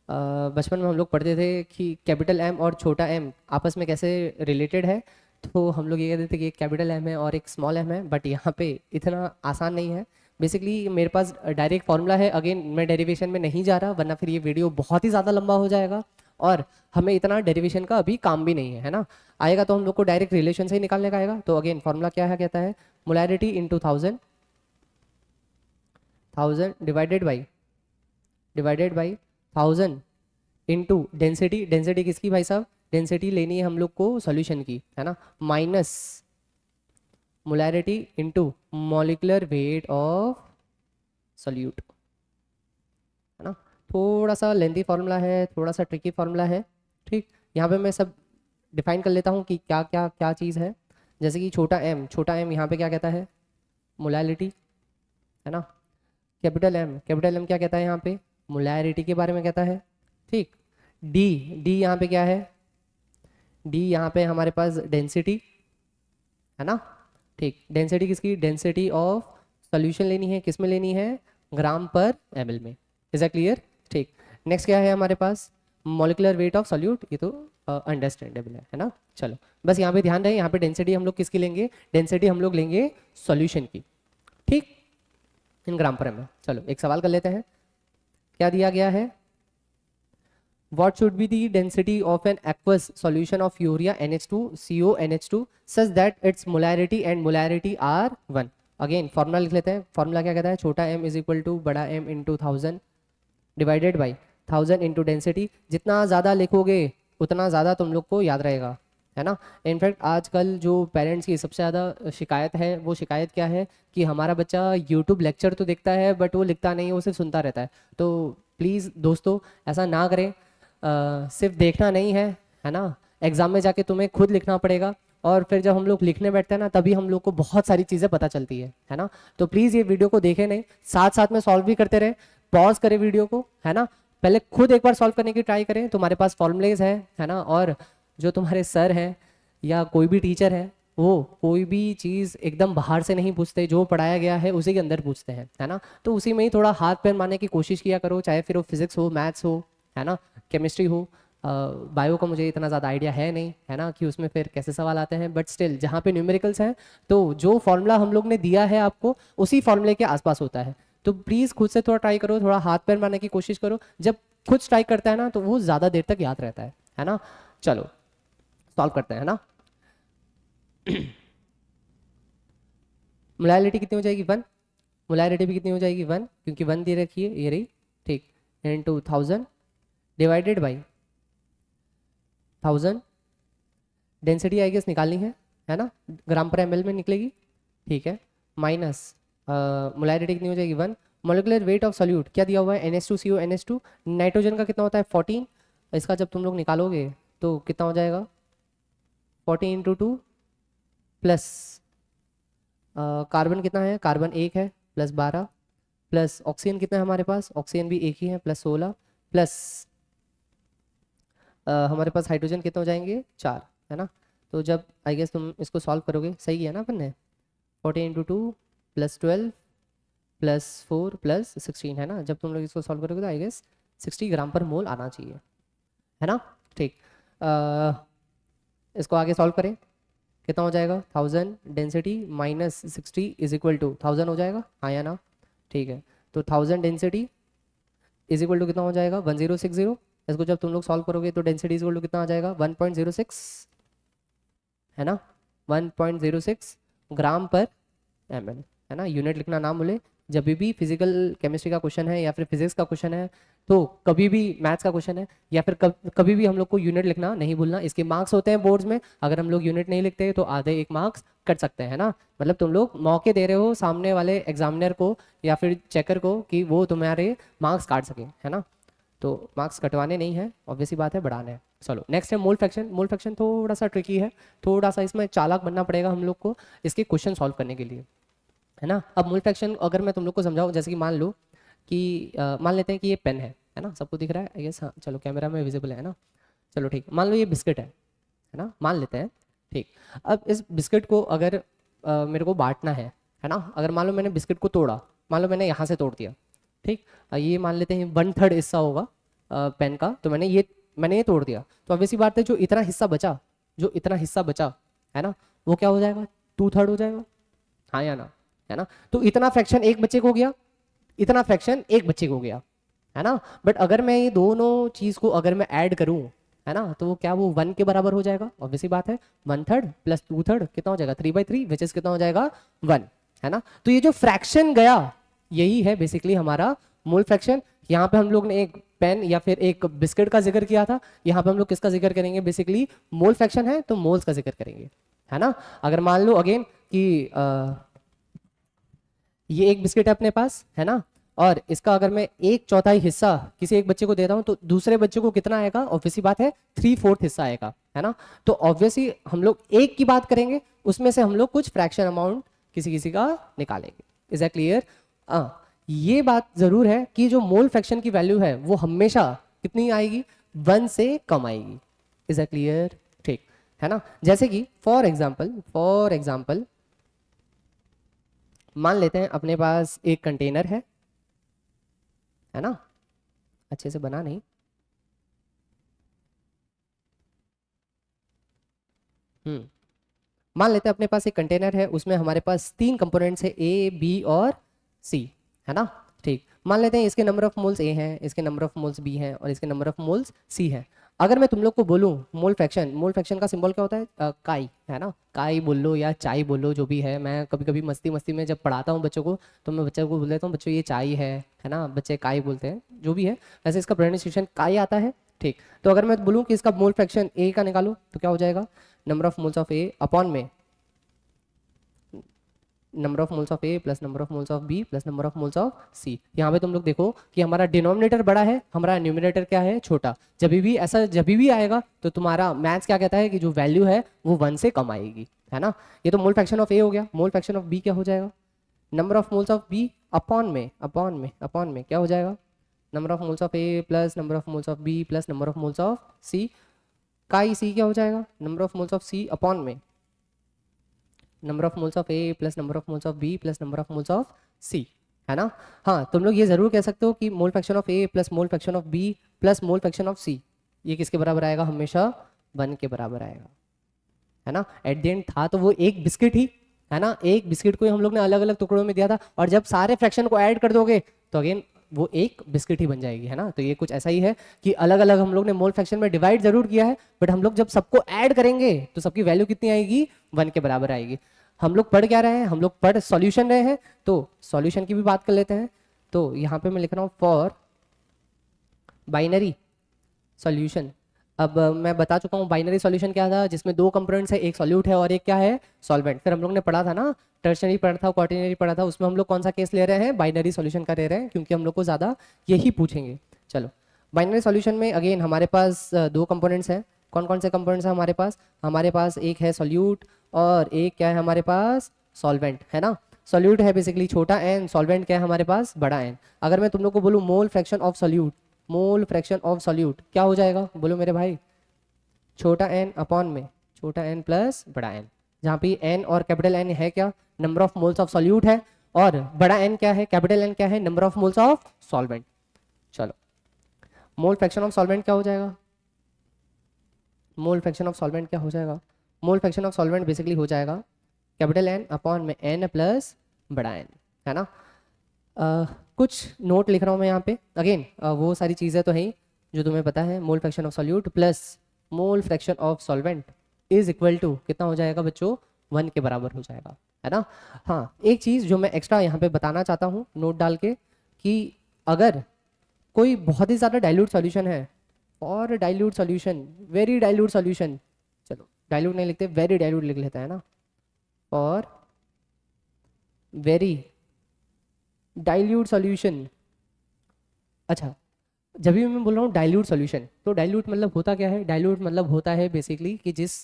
बचपन में हम लोग पढ़ते थे कि कैपिटल M और छोटा m आपस में कैसे रिलेटेड है, तो हम लोग ये कहते थे कि एक कैपिटल M है और एक स्मॉल m है, बट यहाँ पे इतना आसान नहीं है। बेसिकली मेरे पास डायरेक्ट फॉर्मूला है, अगेन मैं डेरिवेशन में नहीं जा रहा वरना फिर ये वीडियो बहुत ही ज़्यादा लंबा हो जाएगा और हमें इतना डेरिवेशन का अभी काम भी नहीं है ना। आएगा तो हम लोग को डायरेक्ट रिलेशन से ही निकालने का आएगा। तो अगेन फॉर्मूला क्या है, कहता है molarity into 1000 divided by 1000 into density. Density किसकी भाई साहब, डेंसिटी लेनी है हम लोग को सॉल्यूशन की, है ना, minus molarity into molecular weight of solute, है ना। थोड़ा सा लेंथी फार्मूला है, थोड़ा सा ट्रिकी फार्मूला है। ठीक, यहाँ पे मैं सब डिफाइन कर लेता हूँ कि क्या क्या क्या चीज़ है। जैसे कि छोटा m यहाँ पे क्या कहता है, मोलैलिटी, है ना। कैपिटल M क्या कहता है यहाँ पे, मोलैरिटी के बारे में कहता है। ठीक, D यहाँ पे क्या है, D यहाँ पे हमारे पास डेंसिटी, है ना। ठीक, डेंसिटी किसकी, डेंसिटी ऑफ सॉल्यूशन लेनी है, किस में लेनी है, ग्राम पर ml में। Is that clear. ठीक, नेक्स्ट क्या है हमारे पास, मॉलिक्यूलर वेट ऑफ सॉल्यूट, ये तो अंडरस्टैंडेबल है ना। चलो बस यहाँ पे ध्यान रहे, यहाँ पे डेंसिटी हम लोग किसकी लेंगे, डेंसिटी हम लोग लेंगे सॉल्यूशन की, ठीक, इन ग्राम पर ml। चलो एक सवाल कर लेते हैं, क्या दिया गया है, what should be the density of an aqueous solution of urea NH2 CO NH2 such that its molarity and molarity are 1। Again formula लिख लेते हैं। फॉर्मूला क्या कहता है, छोटा m इज इक्वल टू बड़ा M into 1000 divided by 1000 into density. जितना ज़्यादा लिखोगे उतना ज़्यादा तुम लोग को याद रहेगा, है ना। इनफैक्ट आजकल जो पेरेंट्स की सबसे ज़्यादा शिकायत है, वो शिकायत क्या है कि हमारा बच्चा यूट्यूब लेक्चर तो देखता है बट वो लिखता नहीं है, वो सिर्फ सुनता रहता है। तो प्लीज़ दोस्तों ऐसा ना करें, सिर्फ देखना नहीं है ना। एग्जाम में जाके तुम्हें खुद लिखना पड़ेगा और फिर जब हम लोग लिखने बैठते हैं ना तभी हम लोग को बहुत सारी चीज़ें पता चलती है ना। तो प्लीज़ ये वीडियो को देखें नहीं, साथ साथ में सॉल्व भी करते रहे, पॉज करें वीडियो को, है ना। पहले खुद एक बार सॉल्व करने की ट्राई करें, तुम्हारे पास फॉर्मूलेज है ना। और जो तुम्हारे सर हैं या कोई भी टीचर है वो कोई भी चीज़ एकदम बाहर से नहीं पूछते, जो पढ़ाया गया है उसी के अंदर पूछते हैं, है ना। तो उसी में ही थोड़ा हाथ पैर मारने की कोशिश किया करो, चाहे फिर वो फिजिक्स हो, मैथ्स हो, है ना, केमिस्ट्री हो। बायो का मुझे इतना ज़्यादा आइडिया है नहीं, है ना, कि उसमें फिर कैसे सवाल आते हैं, बट स्टिल जहाँ पे न्यूमेरिकल्स हैं तो जो फॉर्मूला हम लोग ने दिया है आपको उसी फॉर्मूले के आसपास होता है। तो प्लीज़ खुद से थोड़ा ट्राई करो, थोड़ा हाथ पैर मारने की कोशिश करो। जब खुद ट्राई करता है ना तो वो ज़्यादा देर तक याद रहता है ना। चलो सॉल्व करते हैं, है ना। मोलैलिटी कितनी हो जाएगी 1, मोलैलिटी भी कितनी हो जाएगी 1 क्योंकि 1 दे रखी है, ये रही, ठीक, into 1000 divided by 1000। Density I guess निकालनी है ना, ग्राम पर ml में निकलेगी, ठीक है, माइनस मोलैरिटी कितनी हो जाएगी 1। मोलिकुलर वेट ऑफ सॉल्यूट क्या दिया हुआ है, NH2CO NH2। नाइट्रोजन का कितना होता है 14, इसका जब तुम लोग निकालोगे तो कितना हो जाएगा 14 इंटू 2 प्लस कार्बन कितना है, कार्बन 1 है प्लस 12 प्लस ऑक्सीजन कितना है हमारे पास, ऑक्सीजन भी 1 ही है प्लस 16 प्लस हमारे पास हाइड्रोजन कितने हो जाएंगे 4, है ना। तो जब आई गेस तुम इसको सॉल्व करोगे, सही है ना अपन ने, 14 इंटू 2 प्लस 12 प्लस 4 प्लस 16, है ना। जब तुम लोग इसको सॉल्व करोगे तो आई गेस 60 ग्राम पर मोल आना चाहिए, है ना। ठीक, इसको आगे सॉल्व करें, कितना हो जाएगा 1000 density minus 60 is equal to 1000 हो जाएगा, हाँ या ना, ठीक है। तो 1000 डेंसिटी इज इक्वल टू कितना हो जाएगा 1060। इसको जब तुम लोग सॉल्व करोगे तो डेंसिटी इज इक्वल टू कितना आ जाएगा 1.06, है ना, 1.06 ग्राम पर ml, है ना। यूनिट लिखना ना भूले, जब भी फिजिकल केमिस्ट्री का क्वेश्चन है या फिर फिजिक्स का क्वेश्चन है, तो कभी भी मैथ्स का क्वेश्चन है या फिर कभी भी हम लोग को यूनिट लिखना नहीं भूलना। इसके मार्क्स होते हैं बोर्ड्स में, अगर हम लोग यूनिट नहीं लिखते तो आधे 1 मार्क्स कट सकते हैं ना। मतलब तुम लोग मौके दे रहे हो सामने वाले एग्जामिनर को या फिर चेकर को कि वो तुम्हारे मार्क्स काट सकें, है ना। तो मार्क्स कटवाने नहीं है, ऑब्वियसली बात है, बढ़ाने हैं। चलो नेक्स्ट है मोल फ्रैक्शन। मोल फ्रैक्शन थोड़ा सा ट्रिकी है, थोड़ा सा इसमें चालाक बनना पड़ेगा हम लोग को इसके क्वेश्चन सॉल्व करने के लिए, है ना। अब मोल फ्रैक्शन अगर मैं तुम लोग को समझाऊं, जैसे कि मान लो कि मान लेते हैं कि ये पेन है ना, सबको दिख रहा है आई गेस, हाँ चलो कैमरा में विजिबल है ना, चलो ठीक, मान लो ये बिस्किट है ना, मान लेते हैं ठीक। अब इस बिस्किट को अगर मेरे को बांटना है ना, अगर मान लो मैंने बिस्किट को तोड़ा, मान लो मैंने यहाँ से तोड़ दिया ठीक, ये मान लेते हैं 1/3 हिस्सा होगा पेन का, तो मैंने ये तोड़ दिया, तो अब इसी बात है जो इतना हिस्सा बचा, जो इतना हिस्सा बचा है ना, वो क्या हो जाएगा, 2/3 हो जाएगा, हाँ या ना, है ना। तो इतना फ्रैक्शन एक बच्चे को हो गया, इतना फ्रैक्शन एक बच्चे को हो गया, है ना। बट अगर मैं ये दोनों चीज को अगर मैं ऐड करूं, है ना, तो वो क्या वो 1 के बराबर हो जाएगा, ऑब्वियसली बात है, 1/3 प्लस 2/3 कितना हो जाएगा, 3/3 विच इज कितना हो जाएगा 1, है ना। तो ये जो फ्रैक्शन गया यही है बेसिकली हमारा मोल फ्रैक्शन। यहाँ पे हम लोग ने एक पेन या फिर एक बिस्किट का जिक्र किया था, यहाँ पे हम लोग किसका जिक्र करेंगे, बेसिकली मोल फ्रैक्शन है तो मोल्स का जिक्र करेंगे, है ना। अगर मान लो अगेन कि ये एक बिस्किट है अपने पास, है ना, और इसका अगर मैं 1/4 हिस्सा किसी एक बच्चे को देता हूं तो दूसरे बच्चे को कितना आएगा, ऑब्वियसली बात है 3/4 हिस्सा आएगा, है ना। तो ऑब्वियसली हम लोग एक की बात करेंगे, उसमें से हम लोग कुछ फ्रैक्शन अमाउंट किसी किसी का निकालेंगे। Is that clear? ये बात जरूर है कि जो मोल फ्रैक्शन की वैल्यू है वो हमेशा कितनी आएगी, 1 से कम आएगी। Is that clear? ठीक है ना। जैसे कि फॉर एग्जाम्पल मान लेते हैं अपने पास एक कंटेनर है ना, अच्छे से बना नहीं, मान लेते हैं अपने पास एक कंटेनर है, उसमें हमारे पास 3 कंपोनेंट्स है, ए बी और सी, है ना। ठीक, मान लेते हैं इसके नंबर ऑफ मोल्स ए हैं, इसके नंबर ऑफ मोल्स बी हैं और इसके नंबर ऑफ मोल्स सी हैं। अगर मैं तुम लोग को बोलूं मोल फ्रैक्शन का सिंबल क्या होता है, काई, है ना, काई बोल लो या चाय बोल लो, जो भी है। मैं कभी कभी मस्ती मस्ती में जब पढ़ाता हूँ बच्चों को तो मैं बच्चों को बोल देता हूँ, बच्चों ये चाय है ना, बच्चे काई बोलते हैं, जो भी है वैसे इसका प्रोनाउंसिएशन काई आता है। ठीक, तो अगर मैं बोलूँ कि इसका मोल फ्रैक्शन ए का निकालो तो क्या हो जाएगा, number of moles of A upon में number of moles of A plus number of moles of B plus number of moles of C. यहाँ पे तुम लोग देखो कि हमारा डिनोमिनेटर बड़ा है, हमारा न्यूमिनेटर क्या है, छोटा। जब भी आएगा तो तुम्हारा मैथ्स क्या कहता है कि जो वैल्यू है वो 1 से कम आएगी, है ना। ये तो मोल फ्रैक्शन ऑफ ए हो गया। मोल फ्रैक्शन ऑफ बी क्या हो जाएगा, number of moles of B upon में क्या हो जाएगा, number of moles of A plus number of moles of B plus number of moles of C. Chi C क्या हो जाएगा, number of moles of C upon में number of moles of A plus number of moles of B plus number of moles of C, है ना। हाँ, तुम लोग ये जरूर कह सकते हो कि mole fraction of A plus mole fraction of B plus mole fraction of C ये किसके बराबर आएगा, हमेशा 1 के बराबर आएगा, है ना। एट द एंड था तो वो एक बिस्किट ही, है ना, एक बिस्किट को ही हम लोग ने अलग अलग टुकड़ों में दिया था, और जब सारे फ्रैक्शन को ऐड कर दोगे तो अगेन वो एक बिस्किट ही बन जाएगी, है ना। तो ये कुछ ऐसा ही है कि अलग अलग हम लोग ने मोल फ्रैक्शन में डिवाइड जरूर किया है, बट हम लोग जब सबको ऐड करेंगे तो सबकी वैल्यू कितनी आएगी, 1 के बराबर आएगी। हम लोग पढ़ क्या रहे हैं, हम लोग पढ़ सॉल्यूशन रहे हैं, तो सॉल्यूशन की भी बात कर लेते हैं। तो यहाँ पे मैं लिख रहा हूँ फॉर बाइनरी सॉल्यूशन। अब मैं बता चुका हूँ बाइनरी सॉल्यूशन क्या था, जिसमें 2 कंपोनेंट्स है, एक सॉल्यूट है और एक क्या है, सॉल्वेंट। फिर हम लोग ने पढ़ा था ना, टर्शनरी पढ़ा था, क्वार्टिनरी पढ़ा था, उसमें हम लोग कौन सा केस ले रहे हैं, बाइनरी सॉल्यूशन का ले रहे हैं, क्योंकि हम लोग को ज़्यादा यही पूछेंगे। चलो, बाइनरी सॉल्यूशन में अगेन हमारे पास 2 कंपोनेंट्स हैं। कौन कौन से कंपोनेंट्स हैं हमारे पास एक है सॉल्यूट और एक क्या है हमारे पास, सॉल्वेंट, है ना। सॉल्यूट है बेसिकली छोटा एन, सॉल्वेंट क्या है हमारे पास, बड़ा एन। अगर मैं तुम लोग को बोलूँ मोल फ्रैक्शन ऑफ सॉल्यूट क्या हो जाएगा, बोलो मेरे भाई, छोटा एन अपॉन में छोटा एन प्लस बड़ा एन, जहाँ पे एन और कैपिटल एन है क्या, number of moles of solute है, और बड़ा एन क्या है, कैपिटल एन क्या है, number of moles of solvent. चलो, मोल फ्रैक्शन ऑफ सॉल्वेंट क्या हो जाएगा, मोल फ्रैक्शन ऑफ सॉल्वेंट क्या हो जाएगा, मोल फ्रैक्शन ऑफ सॉल्वेंट बेसिकली हो जाएगा कैपिटल एन अपॉन में एन प्लस बड़ा एन, है ना। कुछ नोट लिख रहा हूँ मैं यहाँ पे, अगेन वो सारी चीज़ें तो हैं जो तुम्हें पता है। Mole fraction of solute plus mole fraction of solvent is equal to कितना हो जाएगा बच्चों, 1 के बराबर हो जाएगा, है ना। हाँ, एक चीज़ जो मैं एक्स्ट्रा यहाँ पे बताना चाहता हूँ नोट डाल के, कि अगर कोई बहुत ही ज़्यादा डाइल्यूट सॉल्यूशन है, और dilute solution, very dilute solution, चलो डाइल्यूट नहीं लिखते, वेरी डाइल्यूट लिख लेते हैं ना, और वेरी डाइल्यूट सॉल्यूशन। अच्छा, जब भी मैं बोल रहा हूँ डाइल्यूट सॉल्यूशन, तो डाइल्यूट मतलब होता क्या है, डाइल्यूट मतलब होता है बेसिकली कि जिस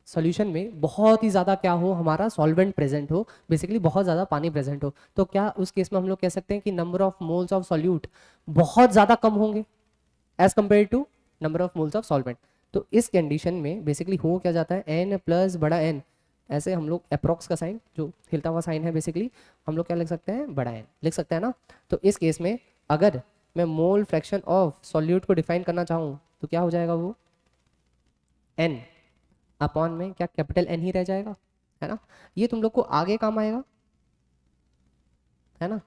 सॉल्यूशन में बहुत ही ज़्यादा क्या हो, हमारा सॉल्वेंट प्रेजेंट हो, बेसिकली बहुत ज़्यादा पानी प्रेजेंट हो, तो क्या उस केस में हम लोग कह सकते हैं कि number of moles of solute बहुत ज़्यादा कम होंगे as compare to number of moles of solvent. तो इस कंडीशन में बेसिकली हो क्या जाता है, एन प्लस बड़ा एन, ऐसे हम लोग अप्रॉक्स का साइन जो हिलता हुआ साइन है बेसिकली हम लोग क्या लिख सकते हैं, बड़ा एन लिख सकते हैं ना। तो इस केस में अगर मैं मोल फ्रैक्शन ऑफ सॉल्यूट को डिफाइन करना चाहूँ तो क्या हो जाएगा, वो एन अपॉन में क्या कैपिटल एन ही रह जाएगा, है ना। ये तुम लोग को आगे काम आएगा, है ना,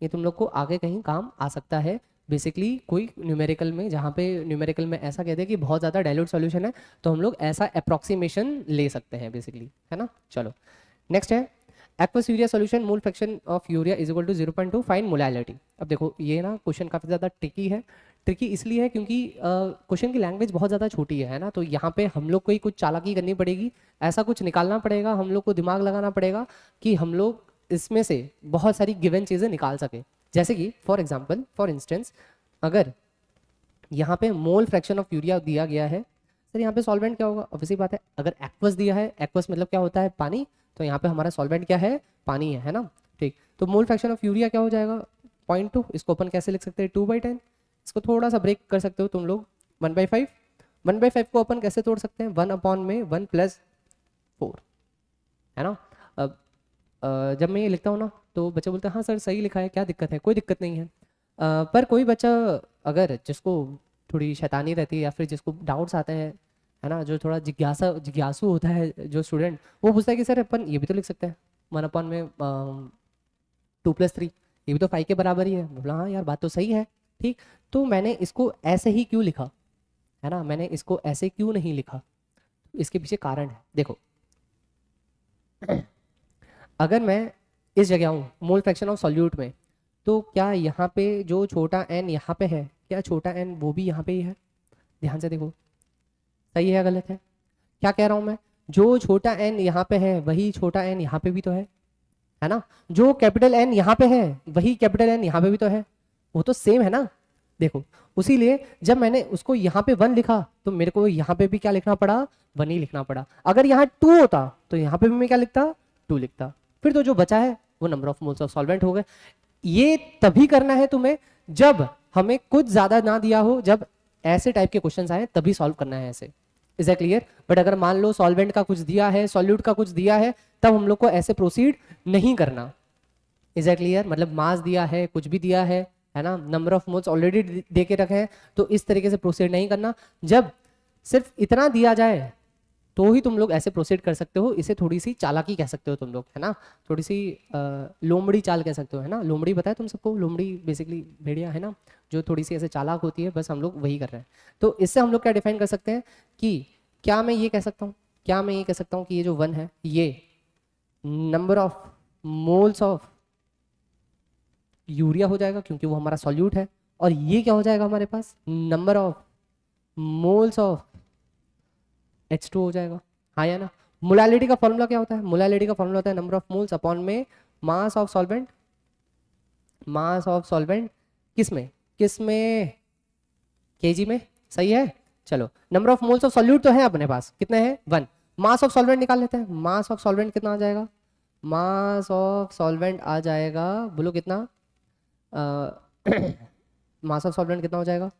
ये तुम लोग को आगे कहीं काम आ सकता है बेसिकली कोई न्यूमेरिकल में, जहाँ पे न्यूमेरिकल में ऐसा कहते हैं कि बहुत ज़्यादा डाइल्यूट सॉल्यूशन है तो हम लोग ऐसा अप्रॉक्सीमेशन ले सकते हैं बेसिकली, है ना। चलो नेक्स्ट है aqueous urea solution mole fraction of urea is equal to 0.2 find molality. अब देखो ये ना क्वेश्चन काफ़ी ज़्यादा ट्रिकी है, ट्रिकी इसलिए है क्योंकि क्वेश्चन की लैंग्वेज बहुत ज़्यादा छोटी है ना, तो यहाँ पे हम लोग को ही कुछ चालाकी करनी पड़ेगी, ऐसा कुछ निकालना पड़ेगा, हम लोग को दिमाग लगाना पड़ेगा कि हम लोग इसमें से बहुत सारी गिवन चीज़ें निकाल सके। जैसे कि फॉर एग्जांपल फॉर इंस्टेंस अगर यहाँ पे मोल फ्रैक्शन ऑफ यूरिया दिया गया है, सर यहाँ पे सॉल्वेंट क्या होगा, ऑब्वियसली बात है, अगर एक्वस दिया है, एक्वस मतलब क्या होता है, पानी, तो यहाँ पे हमारा सॉल्वेंट क्या है, पानी है ना। ठीक, तो मोल फ्रैक्शन ऑफ यूरिया क्या हो जाएगा 0.2, इसको अपन कैसे लिख सकते हैं 2/10, इसको थोड़ा सा ब्रेक कर सकते हो तुम लोग 1/5, 1/5 को अपन कैसे तोड़ सकते हैं 1 अपॉन में 1 + 4, है ना। अब जब मैं ये लिखता हूँ ना तो बच्चे बोलते हैं हाँ सर सही लिखा है, क्या दिक्कत है, कोई दिक्कत नहीं है। पर कोई बच्चा अगर जिसको थोड़ी शैतानी रहती है या फिर जिसको डाउट्स आते हैं, है ना, जो थोड़ा जिज्ञासु होता है जो स्टूडेंट, वो पूछता है कि सर अपन ये भी तो लिख सकते हैं 1 अपॉन में 2 + 3, ये भी तो 5 के बराबर ही है। बोला हाँ यार बात तो सही है, ठीक, तो मैंने इसको ऐसे ही क्यों लिखा, है ना, मैंने इसको ऐसे क्यों नहीं लिखा, इसके पीछे कारण है। देखो अगर मैं इस जगह हूँ मोल फ्रैक्शन ऑफ सॉल्यूट में, तो क्या यहाँ पे जो छोटा n यहाँ पे है, क्या छोटा n वो भी यहाँ पे ही है, ध्यान से देखो सही है गलत है, क्या कह रहा हूँ मैं, जो छोटा n यहाँ पे है वही छोटा n यहाँ पे भी तो है ना, जो कैपिटल N यहाँ पे है वही कैपिटल N यहाँ पे भी तो है, वो तो सेम है ना। देखो उसीलिए जब मैंने उसको यहाँ पे 1 लिखा तो मेरे को यहाँ पे भी क्या लिखना पड़ा, 1 ही लिखना पड़ा। अगर यहाँ 2 होता तो यहाँ पे भी मैं क्या लिखता, 2 लिखता, फिर तो जो बचा है वो number of moles of solvent हो गए। ये तभी करना है तुम्हें जब हमें कुछ ज्यादा ना दिया हो, जब ऐसे टाइप के क्वेश्चन आए तभी सॉल्व करना है ऐसे, इज दैट क्लियर। बट अगर मान लो सॉल्वेंट का कुछ दिया है, सॉल्यूट का कुछ दिया है, तब हम लोग को ऐसे प्रोसीड नहीं करना, इज दैट क्लियर। मतलब मास दिया है, कुछ भी दिया है ना, नंबर ऑफ मोल्स ऑलरेडी दे के रखे हैं, तो इस तरीके से प्रोसीड नहीं करना। जब सिर्फ इतना दिया जाए तो ही तुम लोग ऐसे प्रोसीड कर सकते हो, इसे थोड़ी सी चालाकी कह सकते हो तुम लोग, है ना, थोड़ी सी लोमड़ी चाल कह सकते हो, है ना। लोमड़ी पता है तुम सबको, लोमड़ी बेसिकली भेड़िया, है ना, जो थोड़ी सी ऐसे चालाक होती है, बस हम लोग वही कर रहे हैं। तो इससे हम लोग क्या डिफाइन कर सकते हैं कि क्या मैं ये कह सकता हूँ, क्या मैं ये कह सकता हूँ कि ये जो 1 है ये number of moles of urea हो जाएगा क्योंकि वो हमारा सॉल्यूट है, और ये क्या हो जाएगा हमारे पास, number of moles of H2 हो जाएगा, हाँ या ना। मोलैलिटी का फॉर्मूला क्या होता है, मोलैलिटी का फॉर्मूला होता है नंबर ऑफ मोल्स अपॉन में mass of solvent, mass of solvent किस में केजी में, सही है। चलो number of moles of solute तो है अपने पास, कितने हैं 1, मास ऑफ सॉल्वेंट निकाल लेते हैं। मास ऑफ सॉल्वेंट कितना आ जाएगा, मास ऑफ सॉल्वेंट आ जाएगा, बोलो कितना, मास ऑफ सॉल्वेंट कितना हो जाएगा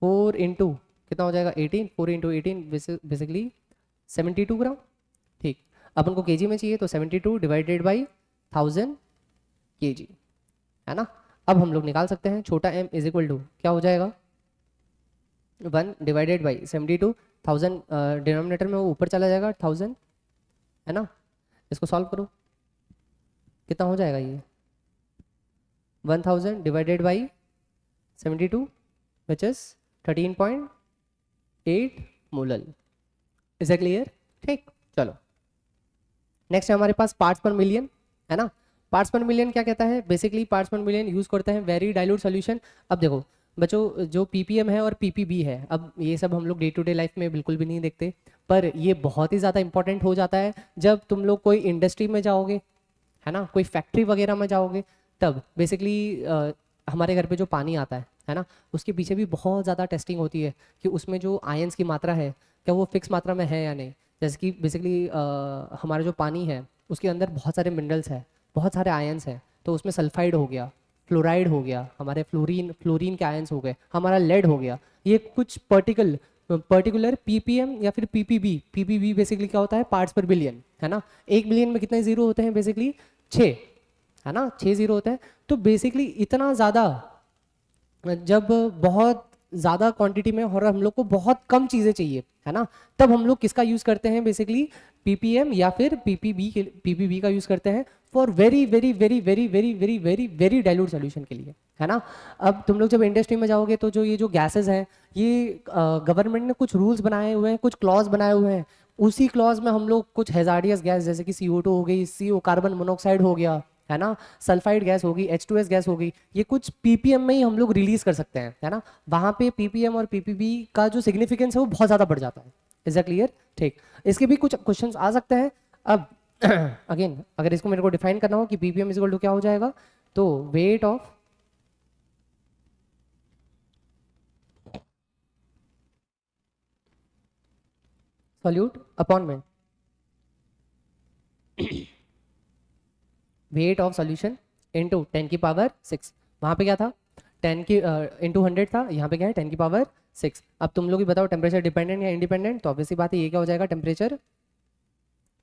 4 इंटू कितना हो जाएगा 18, 4 इंटू 18 बेसिकली 72 ग्राम। ठीक, अपन को केजी में चाहिए तो 72 डिवाइडेड बाई 1000 केजी, है ना। अब हम लोग निकाल सकते हैं छोटा m इज इक्वल टू क्या हो जाएगा 1 डिवाइडेड बाई 72, 1000 डिनोमिनेटर में वो ऊपर चला जाएगा 1000, है ना। इसको सॉल्व करो कितना हो जाएगा ये 1000 divided by 72 which is 13.8 molal, is it clear. ठीक, चलो नेक्स्ट है हमारे पास पार्ट्स पर मिलियन, है ना। पार्ट्स पर मिलियन क्या कहता है, बेसिकली पार्ट्स पर मिलियन यूज करते हैं वेरी डाइल्यूट सॉल्यूशन। अब देखो बच्चों जो पीपीएम है और पीपीबी है, अब ये सब हम लोग डे टू डे लाइफ में बिल्कुल भी नहीं देखते, पर ये बहुत ही ज़्यादा इंपॉर्टेंट हो जाता है जब तुम लोग कोई इंडस्ट्री में जाओगे, है ना, कोई फैक्ट्री वगैरह में जाओगे, तब बेसिकली हमारे घर पे जो पानी आता है ना, उसके पीछे भी बहुत ज़्यादा टेस्टिंग होती है कि उसमें जो आयंस की मात्रा है क्या वो फिक्स मात्रा में है या नहीं। जैसे कि बेसिकली हमारा जो पानी है उसके अंदर बहुत सारे मिनरल्स हैं, बहुत सारे आयंस हैं, तो उसमें सल्फाइड हो गया, फ्लोराइड हो गया, हमारे फ्लोरीन फ्लोरीन के आयंस हो गए, हमारा लेड हो गया, ये कुछ पर्टिकुलर पीपीएम या फिर पीपीबी। पीपीबी बेसिकली क्या होता है, पार्ट्स पर बिलियन, है ना। एक बिलियन में कितने जीरो होते हैं, बेसिकली 6, है ना, 6 जीरो होते हैं। तो बेसिकली इतना ज़्यादा, जब बहुत ज़्यादा क्वांटिटी में और हम लोग को बहुत कम चीज़ें चाहिए, है ना, तब हम लोग किसका यूज़ करते हैं, बेसिकली पीपीएम या फिर पीपीबी का यूज़ करते हैं for very very very very very very very very dilute solution के लिए, है ना। अब तुम लोग जब इंडस्ट्री में जाओगे तो जो ये जो गैसेज हैं, ये गवर्नमेंट ने कुछ रूल्स बनाए हुए हैं, कुछ क्लॉज बनाए हुए हैं। उसी क्लॉज में हम लोग कुछ हैजार्डियस गैस जैसे कि CO2 हो गई, CO कार्बन मोनोऑक्साइड हो गया, है ना, सल्फाइड गैस होगी, H2S गैस होगी, ये कुछ पीपीएम में ही हम लोग रिलीज कर सकते हैं, है ना। वहां पे पीपीएम और पीपीबी का जो सिग्निफिकेंस है वो बहुत ज्यादा बढ़ जाता है। Is that clear? ठीक, इसके भी कुछ क्वेश्चंस आ सकते हैं। अब अगेन अगर इसको मेरे को डिफाइन करना हो कि पीपीएम इज इक्वल टू क्या हो जाएगा, तो वेट ऑफ सॉल्यूट अपॉन में वेट ऑफ सॉल्यूशन इनटू 10 की पावर 6। वहां पे क्या था, 10 की इंटू 100 था, यहाँ पे क्या है 10 की पावर 6। अब तुम लोग ही बताओ टेम्परेचर डिपेंडेंट या इंडिपेंडेंट, तो ऑब्वियसली बात है ये क्या हो जाएगा, टेम्परेचर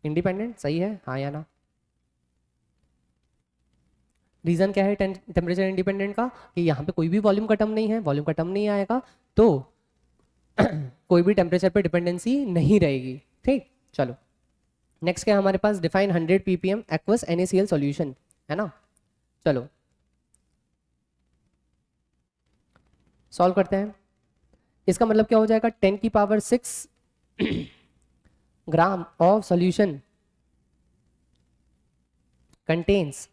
इंडिपेंडेंट। सही है, हाँ या ना। रीजन क्या है टेम्परेचर इंडिपेंडेंट का, कि यहाँ पे कोई भी वॉल्यूम का टर्म नहीं है, वॉल्यूम का टर्म नहीं आएगा, तो कोई भी टेम्परेचर पे डिपेंडेंसी नहीं रहेगी। ठीक, चलो नेक्स्ट क्या है हमारे पास, define 100 ppm aqueous NaCl solution, है ना। चलो सॉल्व करते हैं। इसका मतलब क्या हो जाएगा, 10 की power 6 gram of solution contains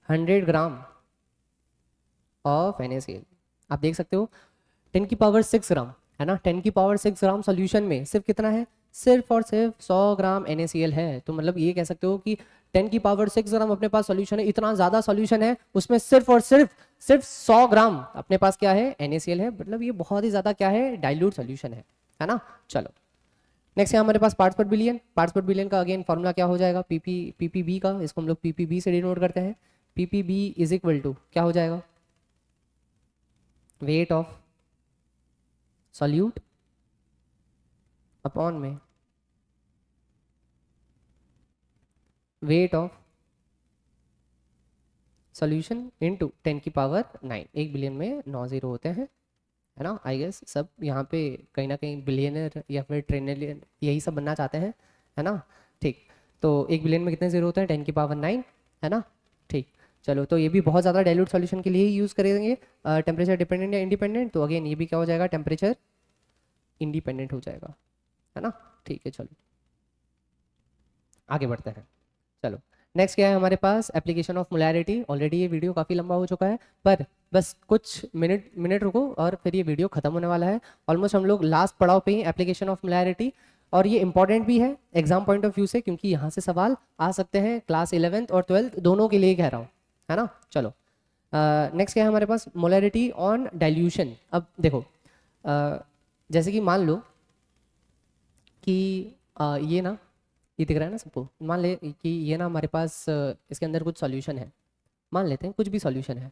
100 gram of NaCl। आप देख सकते हो 10 की पावर 6 ग्राम, है ना, 10 की पावर 6 ग्राम सॉल्यूशन में सिर्फ कितना है, सिर्फ और सिर्फ 100 ग्राम NaCl है। तो मतलब ये कह सकते हो कि 10 की पावर 6 ग्राम अपने पास सॉल्यूशन है, इतना ज़्यादा सॉल्यूशन है, उसमें सिर्फ और सिर्फ 100 ग्राम अपने पास क्या है, NaCl है। मतलब ये बहुत ही ज़्यादा क्या है, डाइल्यूट सॉल्यूशन है ना। चलो नेक्स्ट है हमारे पास parts per billion. Parts per billion का अगेन फॉर्मूला क्या हो जाएगा, पीपीबी का, इसको हम लोग पीपीबी से डिनोट करते हैं। पीपीबी इज इक्वल टू क्या हो जाएगा, वेट ऑफ सॉल्यूट अपॉन में वेट ऑफ सॉल्यूशन इनटू 10 की पावर 9। 1 बिलियन में 9 जीरो होते हैं, है ना। आई गेस सब यहाँ पे कहीं ना कहीं बिलियनर या फिर ट्रिलियन यही सब बनना चाहते हैं, है ना। ठीक, तो 1 बिलियन में कितने जीरो होते हैं, 10 की पावर 9, है ना। ठीक, चलो तो ये भी बहुत ज़्यादा डाइल्यूट सॉल्यूशन के लिए ही यूज़ करेंगे, टेम्परेचर डिपेंडेंट या इंडिपेंडेंट। तो अगेन ये भी क्या हो जाएगा, टेम्परेचर इंडिपेंडेंट हो जाएगा, है ना। ठीक है, चलो आगे बढ़ते हैं। चलो नेक्स्ट क्या है हमारे पास, एप्लीकेशन ऑफ मोलैरिटी। ऑलरेडी ये वीडियो काफ़ी लंबा हो चुका है, पर बस कुछ मिनट रुको और फिर ये वीडियो खत्म होने वाला है। ऑलमोस्ट हम लोग लास्ट पड़ाव पे ही, एप्लीकेशन ऑफ मोलैरिटी। और ये इंपॉर्टेंट भी है एग्जाम पॉइंट ऑफ व्यू से, क्योंकि यहाँ से सवाल आ सकते हैं क्लास 11th और 12th दोनों के लिए कह रहा हूँ, है ना। चलो नेक्स्ट क्या है हमारे पास, मोलैरिटी ऑन डाइल्यूशन। अब देखो जैसे कि मान लो कि ये ना, ये दिख रहा है ना सबको, मान ले कि ये ना हमारे पास इसके अंदर कुछ सॉल्यूशन है, मान लेते हैं कुछ भी सॉल्यूशन है,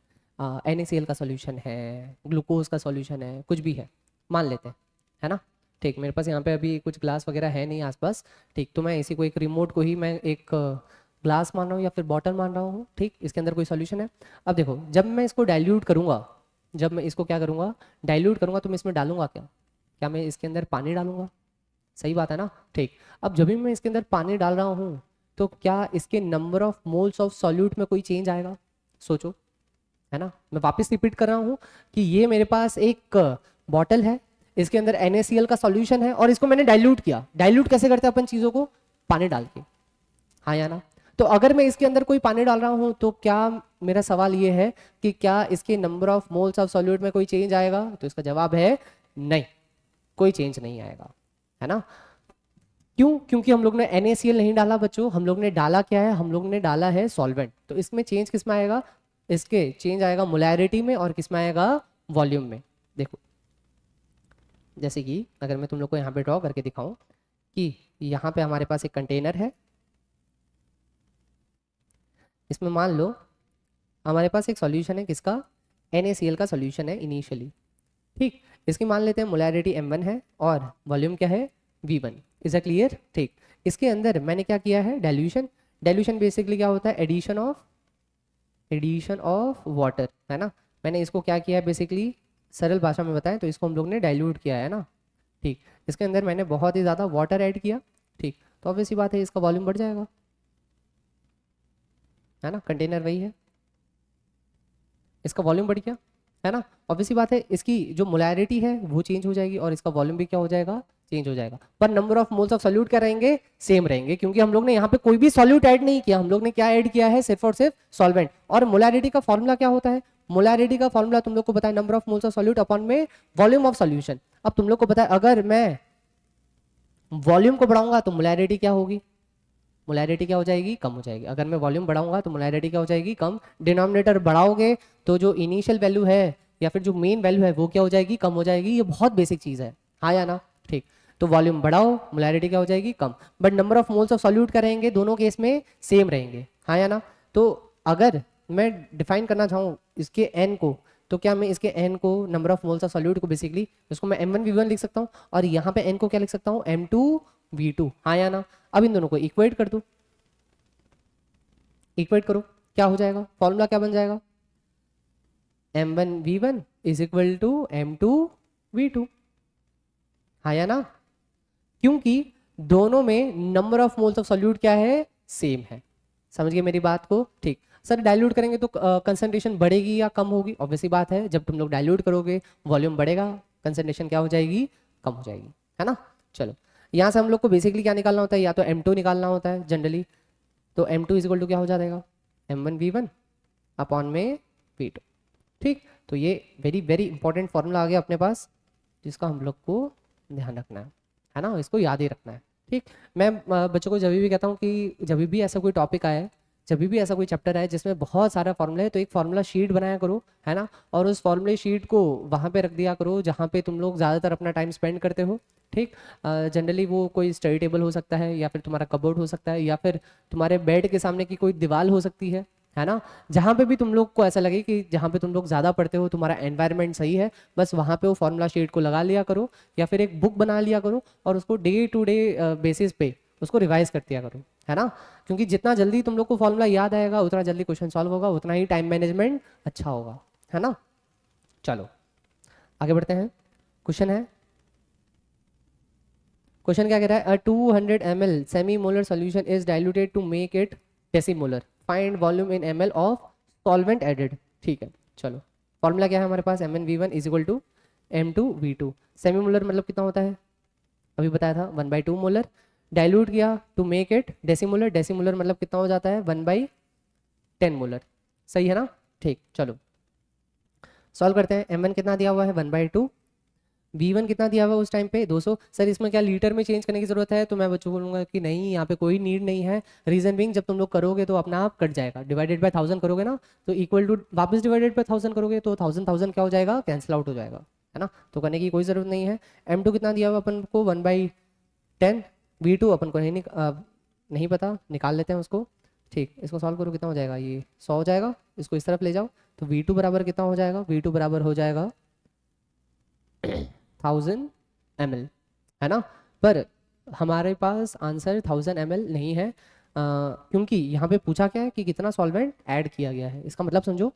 NaCl का सॉल्यूशन है, ग्लूकोज का सॉल्यूशन है, कुछ भी है, मान लेते हैं, है ना। ठीक, मेरे पास यहाँ पे अभी कुछ ग्लास वगैरह है नहीं आसपास। ठीक, तो मैं इसी को एक रिमोट को ही मैं एक ग्लास मान रहा हूँ या फिर बॉटल मान रहा हूँ। ठीक, इसके अंदर कोई सॉल्यूशन है। अब देखो जब मैं इसको डाइल्यूट करूँगा, जब मैं इसको क्या करूँगा, डाइल्यूट करूँगा, तो मैं इसमें डालूंगा क्या, क्या मैं इसके अंदर पानी डालूंगा, सही बात है ना। ठीक, अब जब भी मैं इसके अंदर पानी डाल रहा हूँ, तो क्या इसके number of moles of solute में कोई चेंज आएगा, सोचो, है ना। मैं वापस रिपीट कर रहा हूँ कि ये मेरे पास एक बॉटल है, इसके अंदर NaCl का सॉल्यूशन है और इसको मैंने डाइल्यूट किया। डाइल्यूट कैसे करते हैं अपन चीज़ों को, पानी डाल के, हाँ या ना। तो अगर मैं इसके अंदर कोई पानी डाल रहा हूँ, तो क्या, मेरा सवाल ये है कि क्या इसके number of moles of solute में कोई चेंज आएगा, तो इसका जवाब है नहीं, कोई चेंज नहीं आएगा, है ना। क्यों, क्योंकि हम लोग ने NaCl नहीं डाला बच्चों, हम लोग ने डाला क्या है, हम लोग ने डाला है सॉल्वेंट। तो इसमें चेंज किस में आएगा, इसके चेंज आएगा मोलैरिटी में और किस में आएगा, वॉल्यूम में। देखो जैसे कि अगर मैं तुम लोग को यहाँ पे ड्रॉ करके दिखाऊं कि यहाँ पे हमारे पास एक कंटेनर है, इसमें मान लो हमारे पास एक सॉल्यूशन है, किसका, NaCl का सॉल्यूशन है इनिशियली, ठीक। इसकी मान लेते हैं मोलैरिटी m1 है और वॉल्यूम क्या है, v1। इज अ क्लियर, ठीक। इसके अंदर मैंने क्या किया है, डाइल्यूशन। डाइल्यूशन बेसिकली क्या होता है, एडिशन ऑफ वाटर, है ना। मैंने इसको क्या किया है, बेसिकली सरल भाषा में बताएं तो इसको हम लोग ने डाइल्यूट किया है ना, ठीक। इसके अंदर मैंने बहुत ही ज़्यादा वाटर ऐड किया, ठीक। तो ऑब्वियस सी बात है इसका वॉल्यूम बढ़ जाएगा, है ना, कंटेनर वही है, इसका वॉल्यूम बढ़ गया, है ना। ऑब्वियस सी बात है इसकी जो मोलैरिटी है वो चेंज हो जाएगी और इसका वॉल्यूम भी क्या हो जाएगा, चेंज हो जाएगा। पर number of moles of solute क्या रहेंगे, सेम रहेंगे, क्योंकि हम लोग ने यहाँ पे कोई भी सॉल्यूट ऐड नहीं किया, हम लोग ने क्या ऐड किया है, सिर्फ और सिर्फ सॉल्वेंट। और मोलैरिटी का फॉर्मूला क्या होता है, मोलैरिटी का फॉर्मूला तुम लोग को पता है, number of moles of solute upon में वॉल्यूम ऑफ सॉल्यूशन। अब तुम लोग को पता है अगर मैं वॉल्यूम को बढ़ाऊंगा तो मोलैरिटी क्या होगी, मोलैरिटी क्या हो जाएगी, कम हो जाएगी। अगर मैं वॉल्यूम बढ़ाऊंगा तो मोलैरिटी क्या हो जाएगी, कम। डिनोमिनेटर बढ़ाओगे तो जो इनिशियल वैल्यू है या फिर जो मेन वैल्यू है वो क्या हो जाएगी, कम हो जाएगी। ये बहुत बेसिक चीज है, हाँ या ना, ठीक। तो वॉल्यूम बढ़ाओ, मोलैरिटी क्या हो जाएगी, कम। But number of moles of solute क्या रहेंगे, दोनों केस में सेम रहेंगे, हाँ या ना। तो अगर मैं डिफाइन करना चाहूँ इसके n को, तो क्या मैं इसके n को, number of moles of solute को बेसिकली इसको मैं m1v1 लिख सकता हूँ और यहाँ पे n को क्या लिख सकता हूँ, m2v2, हाँ या ना। अब इन दोनों को इक्वेट कर दो, इक्वेट करो, क्या हो जाएगा, फॉर्मूला क्या बन जाएगा, m1v1 is equal to m2v2, हाँ या ना, क्योंकि दोनों में number of moles of solute क्या है, सेम है। समझ गए मेरी बात को, ठीक। सर डाइल्यूट करेंगे तो कंसंट्रेशन बढ़ेगी या कम होगी, ऑब्वियसली बात है जब तुम लोग डाइल्यूट करोगे वॉल्यूम बढ़ेगा, कंसंट्रेशन क्या हो जाएगी, कम हो जाएगी, है ना। चलो यहाँ से हम लोग को बेसिकली क्या निकालना होता है, या तो m2 निकालना होता है जनरली, तो m2 इज इक्वल टू क्या हो जाएगा, m1v1 अपॉन में v2, ठीक। तो ये वेरी वेरी इंपॉर्टेंट फॉर्मूला आ गया अपने पास, जिसका हम लोग को ध्यान रखना है ना, इसको याद ही रखना है, ठीक। मैं बच्चों को जब भी कहता हूँ कि जब भी ऐसा कोई टॉपिक आए, जब भी ऐसा कोई चैप्टर आए जिसमें बहुत सारा फॉर्मूला है, तो एक फॉर्मूला शीट बनाया करो, है ना। और उस फॉर्मूले शीट को वहाँ पे रख दिया करो जहाँ पे तुम लोग ज़्यादातर अपना टाइम स्पेंड करते हो, ठीक। जनरली वो कोई स्टडी टेबल हो सकता है, या फिर तुम्हारा कबोर्ड हो सकता है, या फिर तुम्हारे बेड के सामने की कोई दीवार हो सकती है ना। जहाँ पे भी तुम लोग को ऐसा लगे कि जहाँ पे तुम लोग ज़्यादा पढ़ते हो, तुम्हारा एनवायरनमेंट सही है, बस वहाँ पे वो फॉर्मूला शीट को लगा लिया करो, या फिर एक बुक बना लिया करो और उसको डे टू डे बेसिस पे उसको रिवाइज कर दिया करो, है ना। क्योंकि जितना जल्दी तुम लोग को फॉर्मूला याद आएगा उतना जल्दी क्वेश्चन सॉल्व होगा, उतना ही टाइम मैनेजमेंट अच्छा होगा, है ना। चलो आगे बढ़ते हैं, क्वेश्चन है, क्वेश्चन क्या कह रहा है, a 200 ml semi molar solution is diluted to make it decimolar, find volume in ml of solvent added, ठीक है। चलो फॉर्मूला क्या है हमारे पास, mn_v1 is equal to m2v2। Semi molar मतलब कितना होता है, अभी बताया था 1/2 मोलर, डाइल्यूट किया to make it decimolar, decimolar मतलब कितना हो जाता है 1/10 मोलर, सही है ना, ठीक। चलो सॉल्व करते हैं, m1 कितना दिया हुआ है 1/2, v1 कितना दिया हुआ है उस टाइम पे 200। सर इसमें क्या लीटर में चेंज करने की जरूरत है, तो मैं बच्चों को बोलूंगा कि नहीं, यहाँ पे कोई नीड नहीं है। रीजन बिंग जब तुम लोग करोगे तो अपना आप कट जाएगा, डिवाइडेड बाय 1000 करोगे ना, तो इक्वल टू वापस डिवाइडेड बाय 1000 करोगे तो 1000 क्या हो जाएगा, कैंसिल आउट हो जाएगा, है ना। तो करने की कोई जरूरत नहीं है। m2 कितना दिया हुआ अपन को 1/10, v2 अपन को नहीं पता, निकाल लेते हैं उसको, ठीक। इसको सॉल्व करो कितना हो जाएगा, ये 100 हो जाएगा, इसको इस तरफ ले जाओ तो v2 बराबर कितना हो जाएगा, v2 बराबर हो जाएगा 1000 ml, है ना। पर हमारे पास आंसर 1000 ml नहीं है, क्योंकि यहाँ पे पूछा क्या है कि कितना सॉल्वेंट ऐड किया गया है। इसका मतलब समझो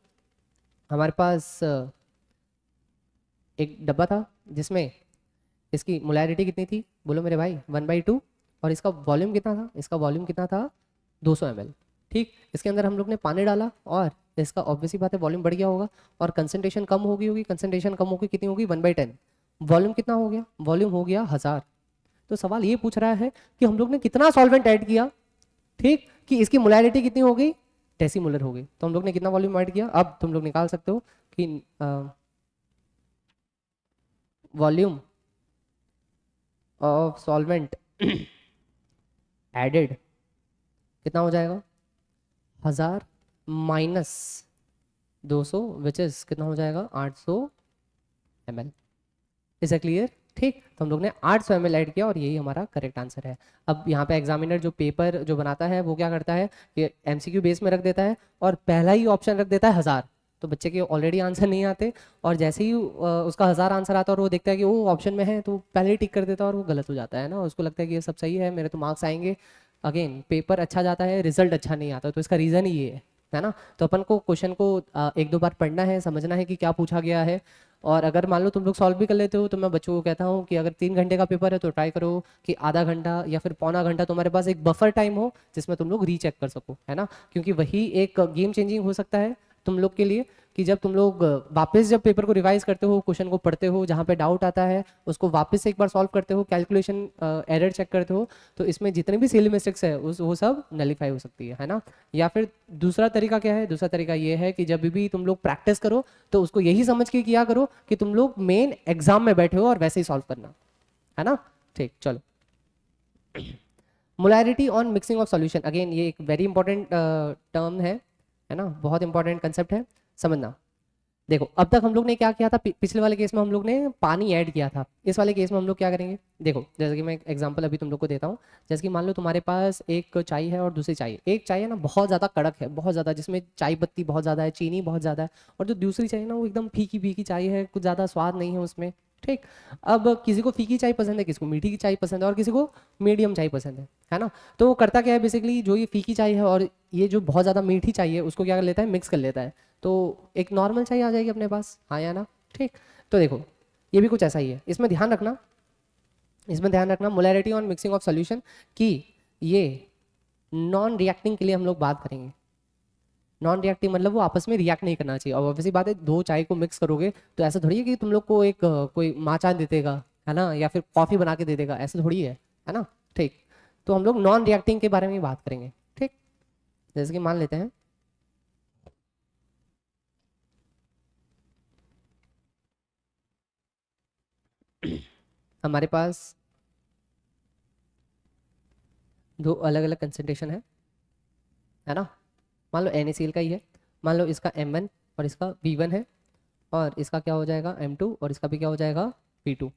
हमारे पास एक डब्बा था जिसमें इसकी मोलैरिटी कितनी थी, बोलो मेरे भाई 1/2, और इसका वॉल्यूम कितना था, इसका वॉल्यूम कितना था 200 ml, ठीक। इसके अंदर हम लोग ने पानी डाला और इसका ऑब्वियसली बात है वॉल्यूम बढ़ गया होगा और कंसंट्रेशन कम हो गई होगी, कंसंट्रेशन कम होगी कितनी होगी 1/10, वॉल्यूम कितना हो गया, वॉल्यूम हो गया 1000। तो सवाल ये पूछ रहा है कि हम लोग ने कितना सॉल्वेंट ऐड किया, ठीक, कि इसकी मोलैरिटी कितनी हो गई, डेसीमोलर हो गई, तो हम लोग ने कितना वॉल्यूम ऐड किया। अब तुम लोग निकाल सकते हो कि वॉल्यूम ऑफ सॉल्वेंट एडेड कितना हो जाएगा, 1000 माइनस 200 विच इज कितना हो जाएगा 800 ml। Is a clear? ठीक, तो हम लोग ने 800 ml ऐड किया और यही हमारा करेक्ट आंसर है। अब यहाँ पे एग्जामिनर जो पेपर जो बनाता है वो क्या करता है कि एमसीक्यू बेस में रख देता है और पहला ही ऑप्शन रख देता है 1000। तो बच्चे के ऑलरेडी आंसर नहीं आते और जैसे ही उसका 1000 आंसर आता है और वो देखता है कि वो ऑप्शन में है तो पहले ही टिक कर देता है और वो गलत हो जाता है ना, उसको लगता है कि ये सब सही है, मेरे तो मार्क्स आएंगे। अगेन पेपर अच्छा जाता है, रिजल्ट अच्छा नहीं आता, तो इसका रीज़न ही ये है ना। तो अपन को क्वेश्चन को एक दो बार पढ़ना है, समझना है कि क्या पूछा गया है। और अगर मान लो तुम लोग सॉल्व भी कर लेते हो तो मैं बच्चों को कहता हूँ कि अगर 3 घंटे का पेपर है तो ट्राई करो कि आधा घंटा या फिर पौना घंटा तुम्हारे पास एक बफर टाइम हो जिसमें तुम लोग रीचेक कर सको, है ना। क्योंकि वही एक गेम चेंजिंग हो सकता है तुम लोग के लिए कि जब तुम लोग वापस जब पेपर को रिवाइज करते हो, क्वेश्चन को पढ़ते हो, जहाँ पे डाउट आता है उसको वापस से एक बार सॉल्व करते हो, कैलकुलेशन एरर चेक करते हो, तो इसमें जितने भी सिली मिस्टेक्स है वो सब नलीफाई हो सकती है ना। या फिर दूसरा तरीका क्या है, दूसरा तरीका ये है कि जब भी तुम लोग प्रैक्टिस करो तो उसको यही समझ के किया करो कि तुम लोग मेन एग्जाम में बैठे हो और वैसे ही सॉल्व करना, है ना। ठीक, चलो। Molarity on mixing of solution, again ये एक वेरी इंपॉर्टेंट टर्म है ना, बहुत इंपॉर्टेंट कंसेप्ट है, समझना। देखो अब तक हम लोग ने क्या किया था, पिछले वाले केस में हम लोग ने पानी ऐड किया था, इस वाले केस में हम लोग क्या करेंगे। देखो जैसे कि मैं एक एग्जांपल अभी तुम लोग को देता हूँ। जैसे कि मान लो तुम्हारे पास एक चाय है और दूसरी चाय, एक चाय है ना बहुत ज़्यादा कड़क है, बहुत ज़्यादा, जिसमें चाय पत्ती बहुत ज़्यादा है, चीनी बहुत ज़्यादा है, और जो दूसरी चाय है ना वो एकदम फीकी फीकी चाय है, कुछ ज़्यादा स्वाद नहीं है उसमें। ठीक, अब किसी को फीकी चाय पसंद है, किसी को मीठी की चाय पसंद है और किसी को मीडियम चाय पसंद है ना। तो वो करता क्या है बेसिकली, जो ये फीकी चाय है और ये जो बहुत ज़्यादा मीठी चाय है उसको क्या कर लेता है, मिक्स कर लेता है, तो एक नॉर्मल चाय आ जाएगी अपने पास, हाँ या ना। ठीक, तो देखो ये भी कुछ ऐसा ही है, इसमें ध्यान रखना, इसमें ध्यान रखना molarity on mixing of solution कि ये नॉन रिएक्टिंग के लिए हम लोग बात करेंगे। नॉन रिएक्टिव मतलब वो आपस में रिएक्ट नहीं करना चाहिए। और ऑब्वियसली बात है, दो चाय को मिक्स करोगे तो ऐसा थोड़ी है कि तुम लोग को एक कोई माचा दे देगा, है ना, या फिर कॉफी बना के दे देगा, ऐसा थोड़ी है ना। ठीक, तो हम लोग नॉन रिएक्टिंग के बारे में बात करेंगे। ठीक, जैसे कि मान लेते हैं हमारे पास दो अलग अलग कंसंट्रेशन है ना। मान लो NaCl का ही है, मान लो इसका M1 और इसका V1 है, और इसका क्या हो जाएगा M2 और इसका भी क्या हो जाएगा V2।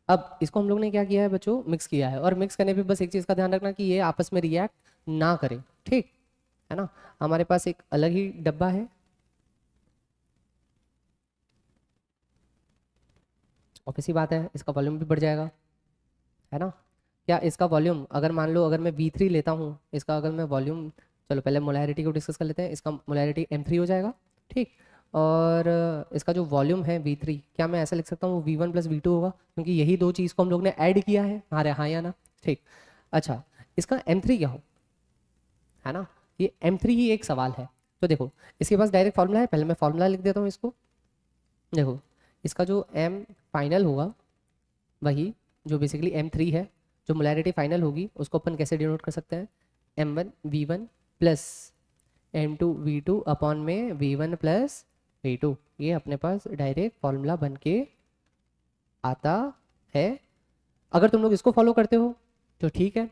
अब इसको हम लोग ने क्या किया है बच्चों, मिक्स किया है, और मिक्स करने पे बस एक चीज़ का ध्यान रखना कि ये आपस में रिएक्ट ना करें। ठीक है ना। हमारे पास एक अलग ही डब्बा है, ऑब्वियस सी बात है इसका वॉल्यूम भी बढ़ जाएगा, है ना। क्या इसका वॉल्यूम, अगर मान लो अगर मैं V3 लेता हूँ, इसका अगर मैं वॉल्यूम, चलो पहले मोलैरिटी को डिस्कस कर लेते हैं, इसका मोलैरिटी M3 हो जाएगा। ठीक, और इसका जो वॉल्यूम है V3, क्या मैं ऐसा लिख सकता हूँ V1 प्लस V2 होगा, क्योंकि यही दो चीज़ को हम लोग ने ऐड किया है, हाँ या ना। ठीक, अच्छा इसका M3 क्या हो, है ना, ये M3 ही एक सवाल है। तो देखो इसके पास डायरेक्ट फॉर्मूला है, पहले मैं फॉर्मूला लिख देता हूँ इसको। देखो इसका जो M फाइनल होगा वही जो बेसिकली M3 है, जो मोलैरिटी फाइनल होगी उसको अपन कैसे डिनोट कर सकते हैं, M1 V1 plus M2 V2 upon में V1 प्लस V2। ये अपने पास डायरेक्ट फॉर्मूला बन के आता है। अगर तुम लोग इसको फॉलो करते हो तो ठीक है,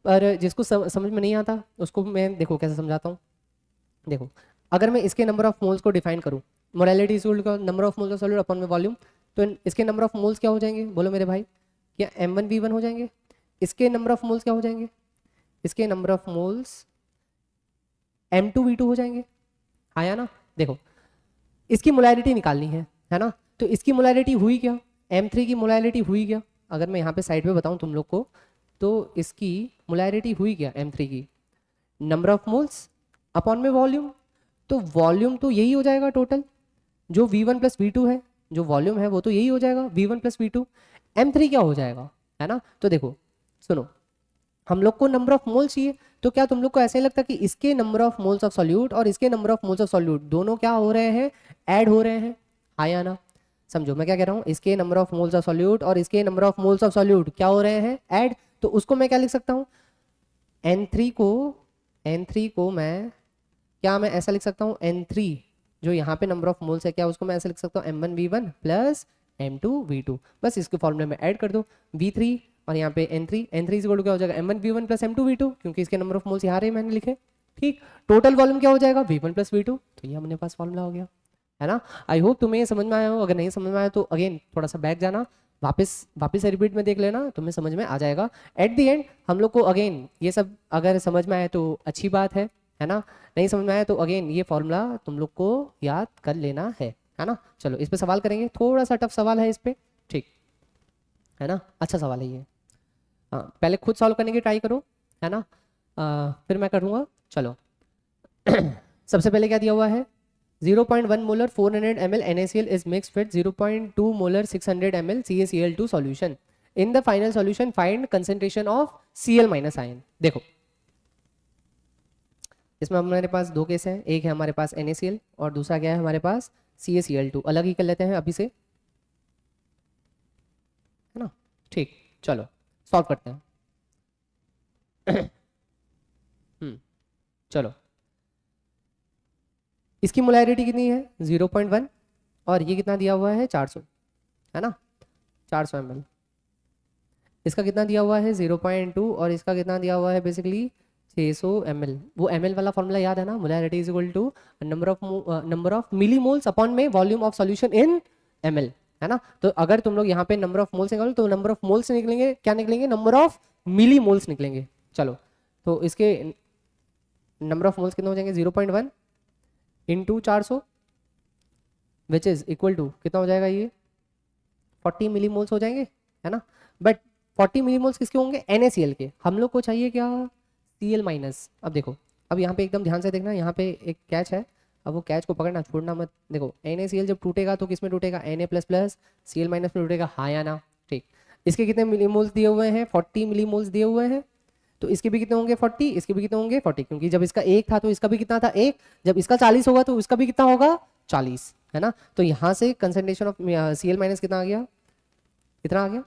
पर जिसको समझ में नहीं आता उसको मैं देखो कैसे समझाता हूँ। देखो अगर मैं इसके नंबर ऑफ मोल्स को डिफाइन करूँ, molarity is equal to number of moles of solute upon में वॉल्यूम, तो इसके नंबर ऑफ मोल्स क्या हो जाएंगे, बोलो मेरे भाई, क्या M1 V1 हो जाएंगे। इसके नंबर ऑफ मोल्स क्या हो जाएंगे, इसके number of moles M2 V2 हो जाएंगे, आया ना। देखो इसकी मोलैरिटी निकालनी है ना, तो इसकी मोलैरिटी हुई क्या, M3 की मोलैरिटी हुई क्या, अगर मैं यहाँ पे साइड पे बताऊँ तुम लोग को, तो इसकी मोलैरिटी हुई क्या M3 की, नंबर ऑफ मोल्स अपॉन में वॉल्यूम, तो वॉल्यूम तो यही हो जाएगा टोटल, जो V1 प्लस V2 है, जो वॉल्यूम है वो तो यही हो जाएगा V1 प्लस V2। M3 क्या हो जाएगा, है ना। तो देखो सुनो, हम लोग को नंबर ऑफ मोल्स चाहिए, तो क्या तुम लोग को ऐसे लगता है कि इसके number of moles of solute और इसके number of moles of solute दोनों क्या हो रहे हैं, ऐड हो रहे हैं, हाँ या ना। समझो मैं क्या कह रहा हूँ, इसके number of moles of solute और इसके number of moles of solute क्या हो रहे हैं, ऐड। तो उसको मैं क्या लिख सकता हूँ, N3 को मैं क्या, मैं ऐसा लिख सकता हूँ N3 जो यहाँ पे नंबर ऑफ मोल्स है, क्या उसको मैं ऐसे लिख सकता हूँ M1 V1 plus M2 V2, बस इसके फॉर्मूले में ऐड कर दो V3 और यहाँ पे N3 इज इक्वल टू क्या हो जाएगा M1 V1 plus M2 V2, क्योंकि इसके नंबर ऑफ मोल्स यहाँ रहे मैंने लिखे। ठीक, टोटल वॉल्यूम क्या हो जाएगा V1 प्लस V2, तो ये अपने पास फॉर्मूला हो गया, है ना। आई होप तुम्हें ये समझ में आया हो, अगर नहीं समझ में आया तो अगेन थोड़ा सा बैक जाना, वापस से रिपीट में देख लेना, तुम्हें समझ में आ जाएगा। एट द एंड हम लोग को अगेन ये सब अगर समझ में आए तो अच्छी बात है ना, नहीं समझ में आया तो अगेन ये फॉर्मूला तुम लोग को याद कर लेना है ना। चलो इस पे सवाल करेंगे, थोड़ा सा टफ सवाल है इस पे, ठीक है ना, अच्छा सवाल है ये। हाँ पहले खुद सॉल्व करने की ट्राई करो, है ना, फिर मैं करूँगा। चलो सबसे पहले क्या दिया हुआ है, 0.1 molar 400 ml NaCl is mixed with 0.2 molar 600 ml CaCl2 solution. In the final solution find concentration of Cl minus ion। देखो इसमें हमारे पास दो केस हैं, एक है हमारे पास NaCl और दूसरा क्या है हमारे पास CaCl2। अलग ही कर लेते हैं अभी से, है ना, ठीक। चलो सॉल्व करते हैं। चलो इसकी मोलैरिटी कितनी है 0.1 और ये कितना दिया हुआ है 400, है ना, 400 ml। इसका कितना दिया हुआ है 0.2 और इसका कितना दिया हुआ है बेसिकली 600 ml। वो ml वाला फॉर्मूला याद है ना, molarity is equal to number of millimoles upon में volume of solution in ml, है ना। तो अगर तुम लोग यहाँ पे नंबर ऑफ मोल्स निकालो तो नंबर ऑफ मोल्स निकलेंगे, क्या निकलेंगे, नंबर ऑफ मिलीमोल्स निकलेंगे। चलो तो इसके नंबर ऑफ मोल्स कितने हो जाएंगे 0.1 into 400 which is equal to कितना हो जाएगा ये 40 मिलीमोल्स हो जाएंगे, है ना। बट 40 मिलीमोल्स किसके होंगे NaCl के, हम लोग को चाहिए क्या Cl माइनस। अब देखो अब यहाँ पे एकदम ध्यान से देखना, यहाँ पे एक कैच है, अब वो कैच को पकड़ना छोड़ना मत। देखो NaCl जब टूटेगा तो किस में टूटेगा Na++ Cl माइनस में टूटेगा, हाँ या ना, ठीक। इसके कितने मिलीमोल्स दिए हुए हैं 40 मिलीमोल्स दिए हुए हैं, तो इसके भी कितने होंगे 40, इसके भी कितने होंगे 40, क्योंकि जब इसका 1 था तो इसका भी कितना था 1, जब इसका 40 होगा तो इसका भी कितना होगा 40, है ना। तो यहाँ से कंसंट्रेशन ऑफ Cl माइनस कितना आ गया, कितना आ गया,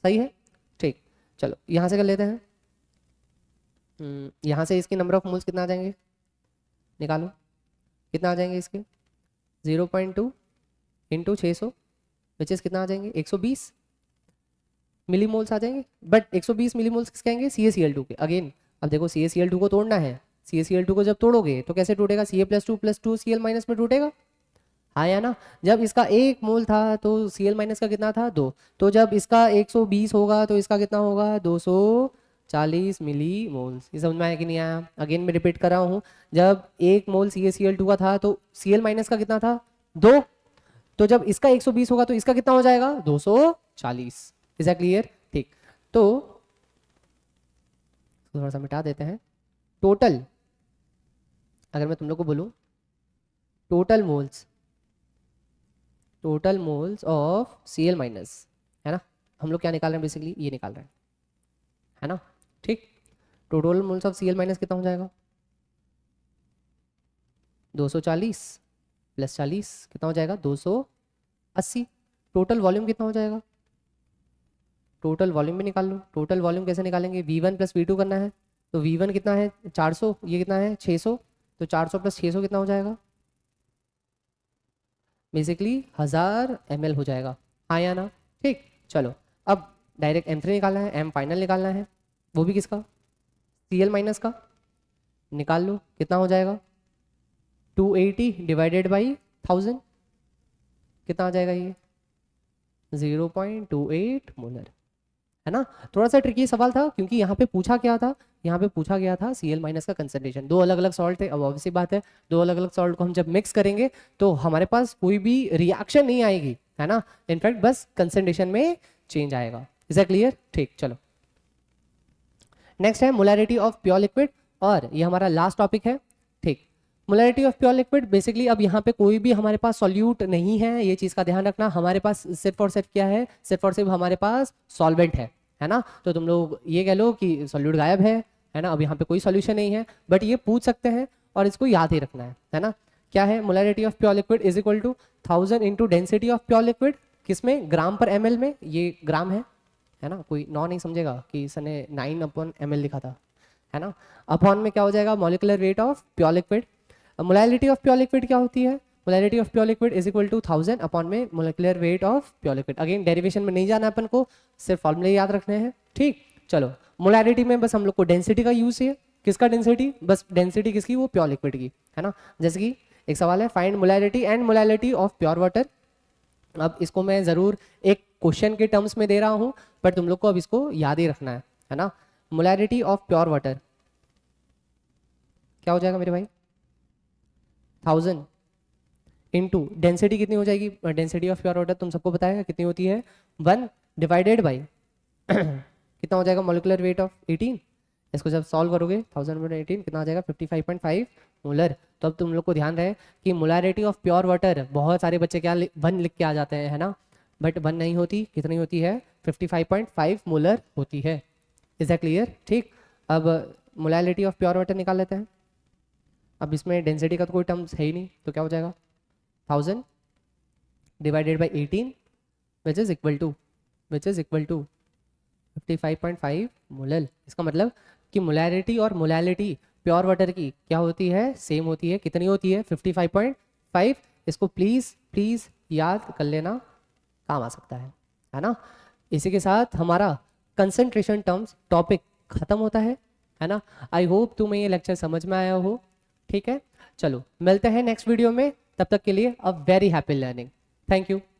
सही है, ठीक। चलो यहाँ से कर लेते हैं, यहाँ से इसके नंबर ऑफ मोल्स कितना आ जाएंगे, निकालो कितना आ जाएंगे इसके 0.2 इंटू 600 विच इज कितना आ जाएंगे 120 मिलीमोल्स आ जाएंगे। बट 120 मिलीमोल्स किसके आएंगे CaCl2 के। अगेन अब देखो CaCl2 को तोड़ना है, CaCl2 को जब तोड़ोगे तो कैसे टूटेगा Ca+2 Cl माइनस में टूटेगा, हाँ या ना। जब इसका 1 मोल था तो Cl माइनस का कितना था 2, तो जब इसका 120 होगा तो इसका कितना होगा 240 मिली मोल्स। ये समझ में आया कि नहीं आया, अगेन मैं रिपीट कर रहा हूँ, जब 1 मोल CaCl2 का था तो Cl माइनस का कितना था 2, तो जब इसका 120 होगा तो इसका कितना हो जाएगा 240। इज दैट क्लियर, ठीक। तो थोड़ा सा मिटा देते हैं, टोटल अगर मैं तुम लोग को बोलूं total moles of Cl minus, है ना, हम लोग क्या निकाल रहे हैं बेसिकली ये निकाल रहे हैं, है ना, ठीक। Total moles of Cl minus कितना हो जाएगा 240 प्लस 40 कितना हो जाएगा 280। टोटल वॉल्यूम कितना हो जाएगा, टोटल वॉल्यूम भी निकाल लो। टोटल वॉल्यूम कैसे निकालेंगे, V1 प्लस V2 करना है, तो V1 कितना है 400, ये कितना है 600, तो 400 प्लस 600 कितना हो जाएगा बेसिकली 1000 ml हो जाएगा, हाँ या ना, ठीक। चलो अब डायरेक्ट M3 निकालना है, M फाइनल निकालना है, वो भी किसका Cl माइनस का, निकाल लो कितना हो जाएगा 280 डिवाइडेड बाई 1000 कितना आ जाएगा ये 0.28 मोलर, है ना। थोड़ा सा ट्रिकी सवाल था क्योंकि यहाँ पे पूछा क्या था, यहाँ पे पूछा गया था Cl माइनस का कंसंट्रेशन, दो अलग अलग सॉल्ट थे। अब ऑब्वियसली बात है दो अलग अलग सॉल्ट को हम जब मिक्स करेंगे तो हमारे पास कोई भी रिएक्शन नहीं आएगी, है ना, इनफैक्ट बस कंसंट्रेशन में चेंज आएगा। इज दैट क्लियर, ठीक। चलो नेक्स्ट है मोलैरिटी ऑफ प्योर लिक्विड, और ये हमारा लास्ट टॉपिक है, ठीक। Molarity of pure liquid basically अब यहाँ पे कोई भी हमारे पास सॉल्यूट नहीं है, ये चीज़ का ध्यान रखना। हमारे पास सिर्फ और सिर्फ क्या है, सिर्फ और सिर्फ हमारे पास सॉल्वेंट है ना। तो तुम लोग ये कह लो कि सॉल्यूट गायब है ना, अब यहाँ पे कोई सॉल्यूशन नहीं है, बट ये पूछ सकते हैं और इसको याद ही रखना है ना। क्या है molarity of pure liquid is equal to 1000 into density of pure liquid, किसमें ग्राम पर ml में, ये ग्राम है ना, कोई नॉ नहीं समझेगा कि सर ने 9/ml लिखा था, है ना। अपॉन में क्या हो जाएगा molecular weight of pure liquid. Molarity of pure liquid क्या होती है, molarity of pure liquid is equal to 1000 upon में molecular weight of pure liquid. Again derivation में नहीं जाना अपन को, सिर्फ फॉर्मूले याद रखने हैं, ठीक। चलो मोलैरिटी में बस हम लोग को डेंसिटी का यूज है, किसका डेंसिटी, बस डेंसिटी किसकी, वो प्योर लिक्विड की, है ना। जैसे कि एक सवाल है find molality and molality of pure water. अब इसको मैं ज़रूर एक क्वेश्चन के टर्म्स में दे रहा हूँ, पर तुम लोग को अब इसको याद ही रखना है ना। मोलैलिटी ऑफ प्योर वाटर क्या हो जाएगा मेरे भाई, 1000 इंटू डेंसिटी कितनी हो जाएगी, डेंसिटी ऑफ प्योर वाटर तुम सबको पता है कितनी होती है, 1 डिवाइडेड बाई कितना हो जाएगा मॉलिक्यूलर वेट ऑफ 18। इसको जब सॉल्व करोगे 1018 कितना आ जाएगा 55.5 मोलर। तो अब तुम लोग को ध्यान रहे कि मोलैरिटी ऑफ प्योर वाटर बहुत सारे बच्चे क्या 1 लिख के आ जाते हैं, है ना, बट 1 नहीं होती, कितनी होती है 55.5 मोलर होती है। Is that clear? ठीक, अब मोलैरिटी ऑफ प्योर वाटर निकाल लेते हैं। अब इसमें डेंसिटी का तो कोई टर्म्स है ही नहीं, तो क्या हो जाएगा 1000 divided by 18 which is equal to 55.5 molal. इसका मतलब कि मोलैरिटी और मोलैलिटी प्योर वाटर की क्या होती है, सेम होती है। कितनी होती है 55.5। इसको प्लीज याद कर लेना, काम आ सकता है ना। इसी के साथ हमारा कंसंट्रेशन टर्म्स टॉपिक खत्म होता है ना। आई होप तुम्हें ये लेक्चर समझ में आया हो। ठीक है, चलो मिलते हैं नेक्स्ट वीडियो में, तब तक के लिए अ very happy learning. Thank you.